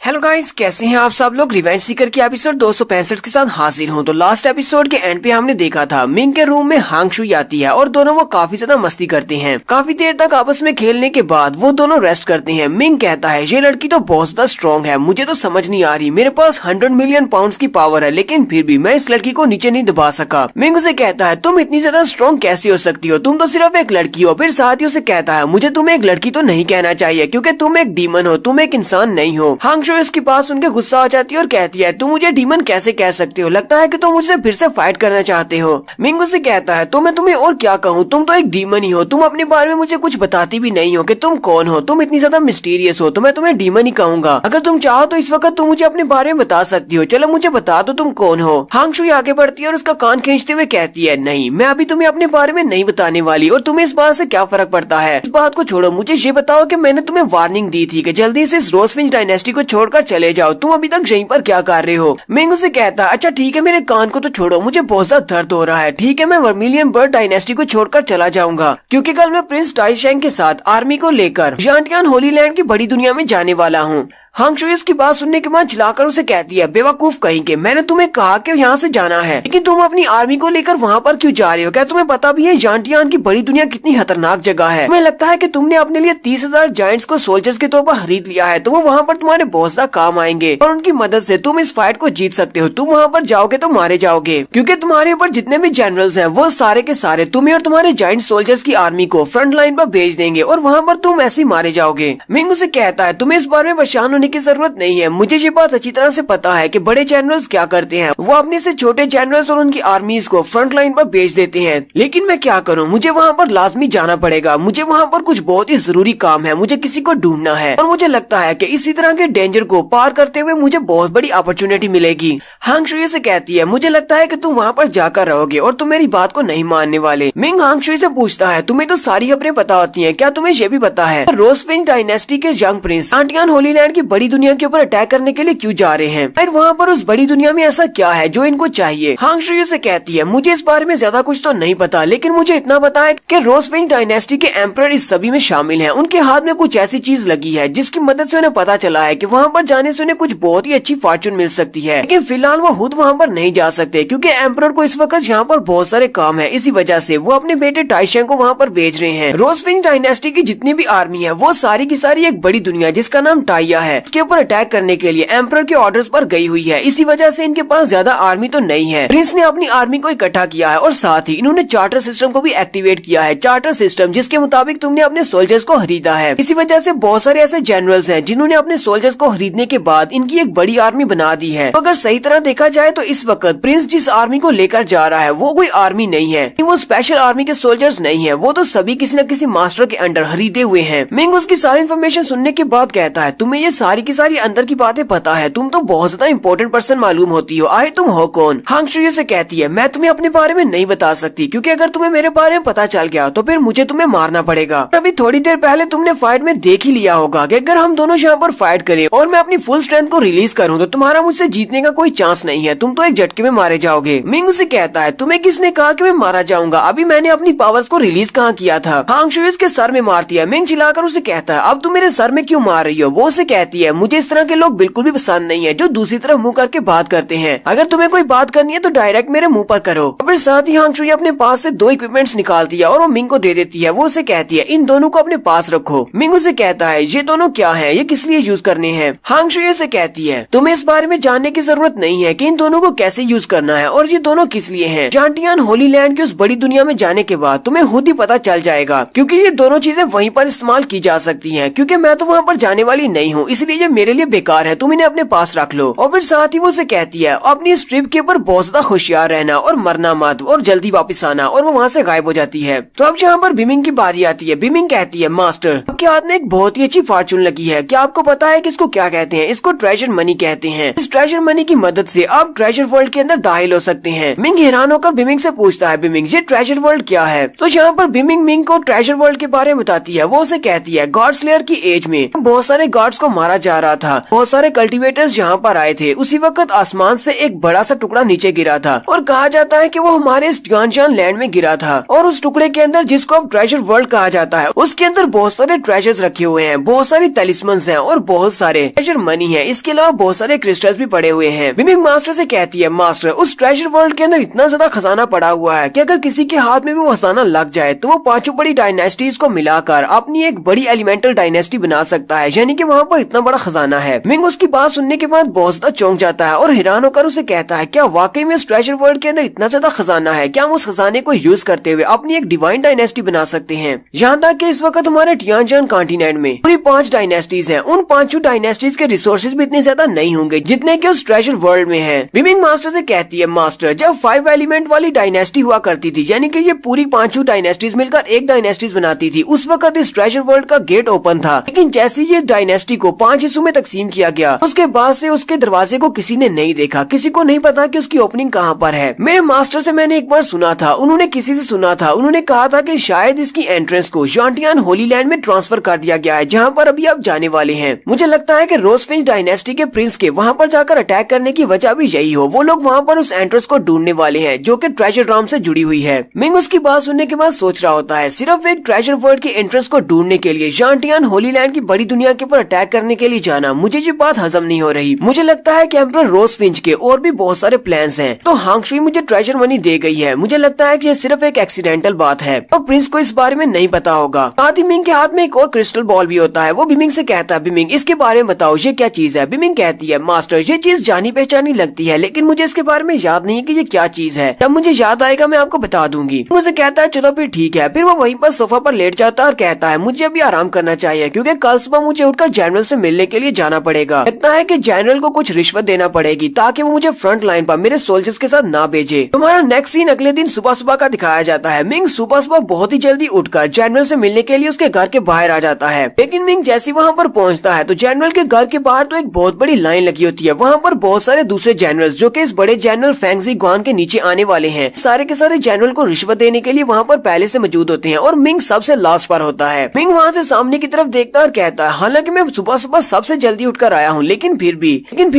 हेलो गाइस, कैसे हैं आप सब लोग। रिवेंज सीकर की एपिसोड 265 के साथ हाजिर हूं। तो लास्ट एपिसोड के एंड पे हमने देखा था मिंग के रूम में हांग शुई आती है और दोनों वो काफी ज्यादा मस्ती करते हैं। काफी देर तक आपस में खेलने के बाद वो दोनों रेस्ट करते हैं। मिंग कहता है ये लड़की तो बहुत ज्यादा स्ट्रॉन्ग है, मुझे तो समझ नहीं आ रही, मेरे पास 100 मिलियन पाउंड की पावर है लेकिन फिर भी मैं इस लड़की को नीचे नहीं दबा सका। मिंग उसे कहता है तुम इतनी ज्यादा स्ट्रॉन्ग कैसे हो सकती हो, तुम तो सिर्फ एक लड़की हो। फिर साथ ही उसे कहता है मुझे तुम्हें एक लड़की तो नहीं कहना चाहिए क्योंकि तुम एक डीमन हो, तुम एक इंसान नहीं हो। हांग शुई उसके पास उनके गुस्सा आ जाती है और कहती है तुम मुझे डीमन कैसे कह सकते हो, लगता है कि तुम मुझसे फिर से फाइट करना चाहते हो। मिंग से कहता है तो मैं तुम्हें और क्या कहूँ, तुम तो एक डीमन ही हो, तुम अपने बारे में मुझे कुछ बताती भी नहीं हो कि तुम कौन हो, तुम इतनी ज्यादा मिस्टीरियस हो, तो मैं तुम्हें डीमन ही कहूंगा। अगर तुम चाहो तो इस वक्त तुम मुझे अपने बारे में बता सकती हो, चलो मुझे बता दो तुम कौन हो। हांग शुई आगे बढ़ती है और उसका कान खींचते हुए कहती है नहीं, मैं अभी तुम्हें अपने बारे में नहीं बताने वाली, और तुम्हें इस बात से क्या फर्क पड़ता है। इस बात को छोड़ो, मुझे ये बताओ कि मैंने तुम्हें वार्निंग दी थी कि जल्दी से इस रोजफिंच डायनेस्टी को छोड़कर चले जाओ, तुम अभी तक यहीं पर क्या कर रहे हो। मिंग से कहता है अच्छा ठीक है, मेरे कान को तो छोड़ो, मुझे बहुत ज्यादा दर्द हो रहा है, ठीक है मैं वर्मिलियन बर्ड डायनेस्टी को छोड़कर चला जाऊंगा क्योंकि कल मैं प्रिंस टाइशेंग के साथ आर्मी को लेकर जानटियान होली लैंड की बड़ी दुनिया में जाने वाला हूँ। हांग शुई की बात सुनने के बाद चिल्लाकर उसे कहती है बेवकूफ कहीं के, मैंने तुम्हें कहा कि यहाँ से जाना है लेकिन तुम अपनी आर्मी को लेकर वहाँ पर क्यों जा रहे हो, क्या तुम्हें पता भी है जानटियान की बड़ी दुनिया कितनी खतरनाक जगह है। तुम्हें लगता है कि तुमने अपने लिए 30,000 जायंट्स को सोल्जर्स के तौर पर खरीद लिया है तो वो वहाँ पर तुम्हारे बहुत ज्यादा काम आएंगे और उनकी मदद से तुम इस फाइट को जीत सकते हो। तुम वहाँ पर जाओगे तो मारे जाओगे क्योंकि तुम्हारे ऊपर जितने भी जनरल्स हैं वो सारे के सारे तुम्हें और तुम्हारे जायंट सोल्जर्स की आर्मी को फ्रंट लाइन पर भेज देंगे और वहाँ पर तुम ऐसे ही मारे जाओगे। मिंग उसे कहता है तुम्हें इस बारे में परेशान होने की जरूरत नहीं है, मुझे ये बात अच्छी तरह से पता है कि बड़े जनरल्स क्या करते हैं, वो अपने से छोटे जनरल्स और उनकी आर्मीज को फ्रंट लाइन पर भेज देते हैं। लेकिन मैं क्या करूं, मुझे वहाँ पर लाजमी जाना पड़ेगा, मुझे वहाँ पर कुछ बहुत ही जरूरी काम है, मुझे किसी को ढूंढना है और मुझे लगता है कि इसी तरह के डेंजर को पार करते हुए मुझे बहुत बड़ी अपॉर्चुनिटी मिलेगी। हांग शुई से कहती है मुझे लगता है कि तुम वहाँ पर जाकर रहोगे और तुम मेरी बात को नहीं मानने वाले। मिंग हांग शुई से पूछता है तुम्हें तो सारी खबरें पता होती है, क्या तुम्हें ये भी पता है रोजफिंच डायनेस्टी के यंग प्रिंस जानटियान होली लैंड की बड़ी दुनिया के ऊपर अटैक करने के लिए क्यों जा रहे हैं, फिर वहाँ पर उस बड़ी दुनिया में ऐसा क्या है जो इनको चाहिए। हांग शुई से कहती है मुझे इस बारे में ज्यादा कुछ तो नहीं पता लेकिन मुझे इतना पता है कि रोजफिंच डायनेस्टी के एम्परर इस सभी में शामिल हैं, उनके हाथ में कुछ ऐसी चीज लगी है जिसकी मदद से उन्हें पता चला है कि वहाँ पर जाने से उन्हें कुछ बहुत ही अच्छी फॉर्चून मिल सकती है, लेकिन फिलहाल वो खुद वहाँ पर नहीं जा सकते क्योंकि एम्परर को इस वक्त यहाँ पर बहुत सारे काम है, इसी वजह से वो अपने बेटे टाइशेंग को वहाँ पर भेज रहे हैं। रोजफिंच डायनेस्टी की जितनी भी आर्मी है वो सारी की सारी एक बड़ी दुनिया जिसका नाम टाइया है उसके ऊपर अटैक करने के लिए एम्परर के ऑर्डर्स पर गई हुई है, इसी वजह से इनके पास ज्यादा आर्मी तो नहीं है। प्रिंस ने अपनी आर्मी को इकट्ठा किया है और साथ ही इन्होंने चार्टर सिस्टम को भी एक्टिवेट किया है, चार्टर सिस्टम जिसके मुताबिक तुमने अपने सोल्जर्स को खरीदा है। इसी वजह से बहुत सारे ऐसे जनरल्स हैं जिन्होंने अपने सोल्जर्स को खरीदने के बाद इनकी एक बड़ी आर्मी बना दी है। तो अगर सही तरह देखा जाए तो इस वक्त प्रिंस जिस आर्मी को लेकर जा रहा है वो कोई आर्मी नहीं है, वो स्पेशल आर्मी के सोल्जर्स नहीं है, वो तो सभी किसी न किसी मास्टर के अंडर खरीदे हुए हैं। मिंग उसकी सारी इन्फॉर्मेशन सुनने के बाद कहता है तुम्हें ये सारी की सारी अंदर की बातें पता है, तुम तो बहुत ज्यादा इंपॉर्टेंट पर्सन मालूम होती हो। आए तुम हो कौन? हांग शुई से कहती है मैं तुम्हें अपने बारे में नहीं बता सकती, क्योंकि अगर तुम्हें मेरे बारे में पता चल गया तो फिर मुझे तुम्हें मारना पड़ेगा। अभी थोड़ी देर पहले तुमने फाइट में देख ही लिया होगा कि अगर हम दोनों यहाँ पर फाइट करें और मैं अपनी फुल स्ट्रेंथ को रिलीज करूँ तो तुम्हारा मुझसे जीतने का कोई चांस नहीं है, तुम तो एक झटके में मारे जाओगे। मिंग उसे कहता है तुम्हें किसने कहा कि मैं मारा जाऊंगा? अभी मैंने अपनी पावर्स को रिलीज कहाँ किया था? हांग शुई उसके सर में मारती है। मिंग चिल्लाकर उसे कहता है अब तुम मेरे सर में क्यों मार रही हो? वो उसे कहती है मुझे इस तरह के लोग बिल्कुल भी पसंद नहीं है जो दूसरी तरफ मुंह करके बात करते हैं। अगर तुम्हें कोई बात करनी है तो डायरेक्ट मेरे मुंह पर करो। फिर साथ ही हांग शुई अपने पास से 2 इक्विपमेंट्स निकालती है और वो मिंग को दे देती है। वो उसे कहती है इन दोनों को अपने पास रखो। मिंग उसे कहता है ये दोनों क्या है, ये किस लिए यूज करने हैं? हांग शुई से कहती है तुम्हें इस बारे में जानने की जरूरत नहीं है कि इन दोनों को कैसे यूज करना है और ये दोनों किस लिए हैं। जांटियान होली लैंड की उस बड़ी दुनिया में जाने के बाद तुम्हें खुद ही पता चल जाएगा, क्योंकि ये दोनों चीजें वहीं पर इस्तेमाल की जा सकती हैं। क्योंकि मैं तो वहाँ पर जाने वाली नहीं हूँ, इसलिए ये मेरे लिए बेकार है, तुम इन्हें अपने पास रख लो। और फिर साथ ही वो उसे कहती है अपनी इस ट्रिप के ऊपर बहुत ज्यादा होशियार रहना और मरना मत और जल्दी वापस आना। और वो वहाँ से गायब हो जाती है। तो अब यहाँ पर बिमिंग की बारी आती है। बिमिंग कहती है मास्टर आपके हाथ में एक बहुत ही अच्छी फॉर्चून लगी है, क्या आपको पता है कि इसको क्या कहते हैं? इसको ट्रेजर मनी कहते हैं। इस ट्रेजर मनी की मदद से आप ट्रेजर वर्ल्ड के अंदर दाखिल हो सकते हैं। मिंग हैरान होकर बिमिंग से पूछता है बिमिंग ये ट्रेजर वर्ल्ड क्या है? तो यहाँ पर बिमिंग मिंग को ट्रेजर वर्ल्ड के बारे में बताती है। वो उसे कहती है गॉड स्लेयर की एज में बहुत सारे गॉड्स को मारा जा रहा था, बहुत सारे कल्टिवेटर्स यहाँ पर आए थे। उसी वक्त आसमान से एक बड़ा सा टुकड़ा नीचे गिरा था और कहा जाता है कि वो हमारे इस ज्ञानशान लैंड में गिरा था। और उस टुकड़े के अंदर जिसको अब ट्रेजर वर्ल्ड कहा जाता है उसके अंदर बहुत सारे ट्रेजर्स रखे हुए हैं, बहुत सारी तलिस्मन्स हैं और बहुत सारे ट्रेजर मनी है। इसके अलावा बहुत सारे क्रिस्टल्स भी पड़े हुए हैं। बिमिंग मास्टर से कहती है मास्टर उस ट्रेजर वर्ल्ड के अंदर इतना ज्यादा खजाना पड़ा हुआ है कि अगर किसी के हाथ में भी वो खजाना लग जाए तो वो 5 बड़ी डायनेस्टीज को मिलाकर अपनी एक बड़ी एलिमेंटल डायनेस्टी बना सकता है, यानी कि वहाँ पर इतना बड़ा खजाना है। मिंग उसकी बात सुनने के बाद बहुत ज्यादा चौंक जाता है और हैरान होकर उसे कहता है क्या वाकई में इस ट्रेजर वर्ल्ड के अंदर इतना ज्यादा खजाना है? क्या हम उस खजाने को यूज करते हुए अपनी एक डिवाइन डायनेस्टी बना सकते हैं? यहाँ तक कि इस वक्त हमारे टियानजान कॉन्टिनेंट में पूरी 5 डायनेस्टीज हैं। उन 5 डायनेस्टीज के रिसोर्सेज भी इतने ज्यादा नहीं होंगे जितने कि उस ट्रेजर वर्ल्ड में है। बिमिंग मास्टर से कहती है मास्टर जब 5 एलिमेंट वाली डायनेस्टी हुआ करती थी, यानी कि ये पूरी 5 डायनेस्टीज मिलकर एक डायनेस्टीज बनाती थी, उस वक्त इस ट्रेजर वर्ल्ड का गेट ओपन था। लेकिन जैसे ये डायनेस्टी को 5 हिस्सों में तकसीम किया गया उसके बाद से उसके दरवाजे को किसी ने नहीं देखा, किसी को नहीं पता कि उसकी ओपनिंग कहाँ पर है। मेरे मास्टर से मैंने एक बार सुना था, उन्होंने किसी से सुना था, उन्होंने कहा था कि शायद इसकी एंट्रेंस को जांटियान होली लैंड में ट्रांसफर कर दिया गया है, जहाँ पर अभी आप जाने वाले हैं। मुझे लगता है कि रोजफिंच डायनेस्टी के प्रिंस के वहाँ पर जाकर अटैक करने की वजह भी यही हो। वो लोग वहाँ पर उस एंट्रेंस को ढूंढने वाले हैं जो कि ट्रेजर राम से जुड़ी हुई है। मिंग उसकी बात सुनने के बाद सोच रहा होता है सिर्फ एक ट्रेजर वर्ल्ड की एंट्रेंस को ढूंढने के लिए जांटियान होली लैंड की बड़ी दुनिया के ऊपर अटैक करने के लिए जाना, मुझे ये बात हजम नहीं हो रही। मुझे लगता है कि एम्परर रोजफिंच के और भी बहुत सारे प्लान्स हैं। तो हांग शुई मुझे ट्रेजर मनी दे गई है, मुझे लगता है कि ये सिर्फ एक एक्सीडेंटल बात है और प्रिंस को इस बारे में नहीं पता होगा। साथ ही मिंग के हाथ में एक और क्रिस्टल बॉल भी होता है। वो बिमिंग से कहता है बिमिंग इसके बारे में बताओ ये क्या चीज है? बिमिंग कहती है मास्टर ये चीज जानी पहचानी लगती है, लेकिन मुझे इसके बारे में याद नहीं है कि ये क्या चीज है। जब मुझे याद आएगा मैं आपको बता दूंगी। मुझे कहता है चलो फिर ठीक है। फिर वो वहीं पर सोफा पर लेट जाता है और कहता है मुझे अभी आराम करना चाहिए, क्योंकि कल सुबह मुझे उठकर जनरल से मिलने के लिए जाना पड़ेगा। लगता है कि जनरल को कुछ रिश्वत देना पड़ेगी ताकि वो मुझे फ्रंट लाइन पर मेरे सोल्जर्स के साथ ना भेजे। तुम्हारा नेक्स्ट सीन अगले दिन सुबह सुबह का दिखाया जाता है। मिंग सुबह सुबह बहुत ही जल्दी उठकर जनरल से मिलने के लिए उसके घर के बाहर आ जाता है। लेकिन मिंग जैसे वहाँ पर पहुँचता है तो जनरल के घर के बाहर तो एक बहुत बड़ी लाइन लगी होती है। वहाँ पर बहुत सारे दूसरे जनरल्स जो कि इस बड़े जनरल फेंगजी ग्वान के नीचे आने वाले हैं, सारे के सारे जनरल को रिश्वत देने के लिए वहाँ पर पहले से मौजूद होते हैं और मिंग सबसे लास्ट पर होता है। मिंग वहाँ से सामने की तरफ देखता है और कहता है हालांकि मैं सुबह सुबह सबसे जल्दी उठकर आया हूँ, लेकिन फिर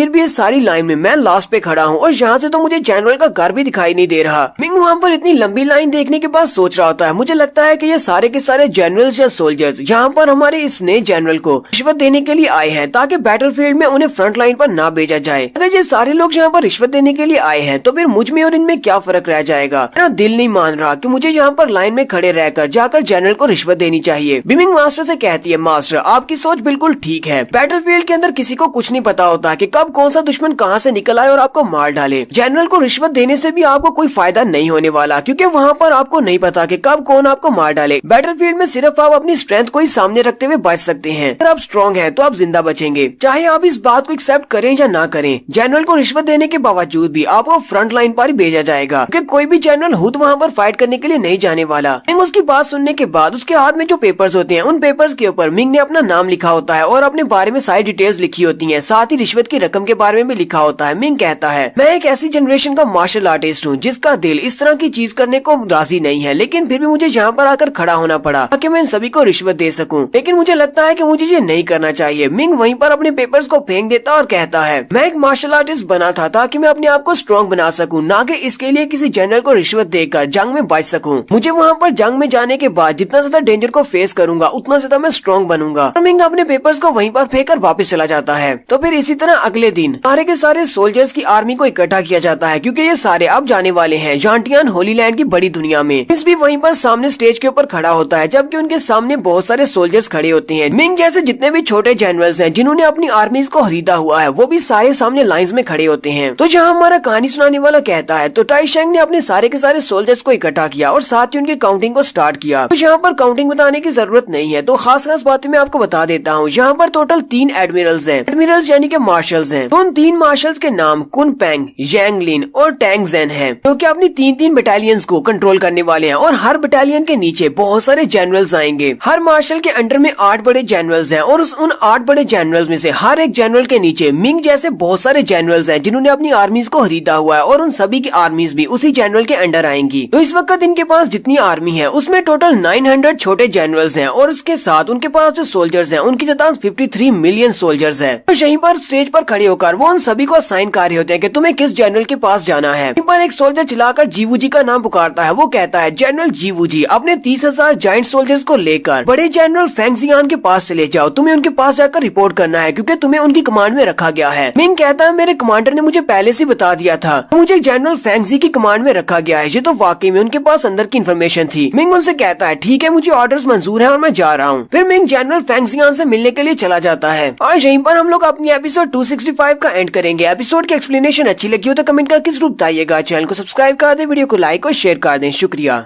भी इस सारी लाइन में मैं लास्ट पे खड़ा हूँ और यहाँ से तो मुझे जनरल का घर भी दिखाई नहीं दे रहा। मिंग वहाँ पर इतनी लंबी लाइन देखने के बाद सोच रहा होता है मुझे लगता है कि ये सारे के सारे जनरल्स या सोल्जर्स यहाँ पर हमारे इस नए जनरल को रिश्वत देने के लिए आए हैं ताकि बैटलफील्ड में उन्हें फ्रंट लाइन पर ना भेजा जाए। अगर ये सारे लोग यहाँ पर रिश्वत देने के लिए आए हैं तो फिर मुझ में और इनमें क्या फर्क रह जाएगा? मेरा दिल नहीं मान रहा कि मुझे यहाँ पर लाइन में खड़े रहकर जाकर जनरल को रिश्वत देनी चाहिए। बिमिंग मास्टर से कहती है मास्टर आपकी सोच बिल्कुल ठीक है। बैटलफील्ड के अंदर किसी को कुछ नहीं पता होता कि कब कौन सा दुश्मन कहाँ से निकल आए और आपको मार डाले। जनरल को रिश्वत देने से भी आपको कोई फायदा नहीं होने वाला, क्योंकि वहाँ पर आपको नहीं पता कि कब कौन आपको मार डाले। बैटलफील्ड में सिर्फ आप अपनी स्ट्रेंथ को ही सामने रखते हुए बच सकते हैं। अगर आप स्ट्रॉन्ग हैं तो आप जिंदा बचेंगे, चाहे आप इस बात को एक्सेप्ट करें या ना करें। जनरल को रिश्वत देने के बावजूद भी आपको फ्रंट लाइन पर ही भेजा जाएगा, क्योंकि कोई भी जनरल खुद वहाँ पर फाइट करने के लिए नहीं जाने वाला। मिंग उसकी बात सुनने के बाद उसके हाथ में जो पेपर्स होते हैं उन पेपर्स के ऊपर मिंग ने अपना नाम लिखा होता है और अपने बारे में सारी डिटेल्स लिखी होती हैं, साथ ही रिश्वत की रकम के बारे में भी लिखा होता है। मिंग कहता है, मैं एक ऐसी जनरेशन का मार्शल आर्टिस्ट हूँ जिसका दिल इस तरह की चीज करने को राजी नहीं है, लेकिन फिर भी मुझे यहाँ पर आकर खड़ा होना पड़ा ताकि मैं इन सभी को रिश्वत दे सकूं। लेकिन मुझे लगता है कि मुझे ये नहीं करना चाहिए। मिंग वहीं पर अपने पेपर्स को फेंक देता और कहता है, मैं एक मार्शल आर्टिस्ट बना था ताकि मैं अपने आप को स्ट्रॉन्ग बना सकूं, ना कि इसके लिए किसी जनरल को रिश्वत देकर जंग में बच सकूं। मुझे वहाँ पर जंग में जाने के बाद जितना ज्यादा डेंजर को फेस करूंगा उतना ज्यादा मैं स्ट्रॉन्ग बनूंगा। मिंग अपने पेपर्स को वहीं पर फेंक कर वापस चला जाता है। तो फिर इसी तरह अगले दिन सारे के सारे सोल्जर्स की आर्मी को इकट्ठा किया जाता है, क्योंकि ये सारे अब जाने वाले हैं जांटियान होली लैंड की बड़ी दुनिया में। मिंग भी वहीं पर सामने स्टेज के ऊपर खड़ा होता है, जबकि उनके सामने बहुत सारे सोल्जर्स खड़े होते हैं। मिंग जैसे जितने भी छोटे जनरल्स हैं जिन्होंने अपनी आर्मीज को खरीदा हुआ है, वो भी सारे सामने लाइंस में खड़े होते हैं। तो जहाँ हमारा कहानी सुनाने वाला कहता है, तो टाई शेंग ने अपने सारे के सारे सोल्जर्स को इकट्ठा किया और साथ ही उनकी काउंटिंग को स्टार्ट किया। तो यहाँ पर काउंटिंग बताने की जरूरत नहीं है, तो खास खास बातें मैं आपको बता देता हूँ। यहाँ पर टोटल 3 एडमिरल्स हैं। एडमिरल्स यानी कि मार्शल्स हैं। तो उन 3 मार्शल्स के नाम कुन पेंग, यांग लिन और टैंग जेन हैं, जो कि अपनी 3 बटालियंस को कंट्रोल करने वाले हैं। और हर बटालियन के नीचे बहुत सारे जनरल्स आएंगे। हर मार्शल के अंडर में 8 बड़े जनरल्स हैं, और उन 8 बड़े जनरल्स में से हर एक जनरल के नीचे मिंग जैसे बहुत सारे जनरल्स हैं जिन्होंने अपनी आर्मीज को खरीदा हुआ है, और उन सभी की आर्मीज भी उसी जनरल के अंडर आएंगी। तो इस वक्त इनके पास जितनी आर्मी है उसमें टोटल 900 छोटे जनरल्स हैं, और उसके साथ उनके पास जो सोल्जर्स हैं उनकी तादाद 53 मिलियन सोल्जर्स है। तो यहीं पर स्टेज पर खड़े होकर वो उन सभी को असाइन कर रहे होते हैं कि तुम्हें किस जनरल के पास जाना है। यहीं पर एक सोल्जर चिल्लाकर जीवू जी का नाम पुकारता है। वो कहता है, जनरल जीवू जी, अपने 30,000 जाइंट सोल्जर्स को लेकर बड़े जनरल फेंग जियान के पास चले जाओ। तुम्हें उनके पास जाकर रिपोर्ट करना है, क्योंकि तुम्हें उनकी कमांड में रखा गया है। मिंग कहता है, मेरे कमांडर ने मुझे पहले से बता दिया था, मुझे जनरल फेंग जी की कमांड में रखा गया है। ये तो वाकई में उनके पास अंदर की इन्फॉर्मेशन थी। मिंग उनसे कहता है, ठीक है, मुझे ऑर्डर्स मंजूर है और मैं जा रहा हूँ। फिर मिंग जनरल फेंग जियान से मिलने के लिए चला जाता है। और यहीं पर हम लोग अपनी एपिसोड 265 का एंड करेंगे। एपिसोड की एक्सप्लेनेशन अच्छी लगी हो तो कमेंट करके जरूर बताइएगा। चैनल को सब्सक्राइब कर दे, वीडियो को लाइक और शेयर कर दें। शुक्रिया।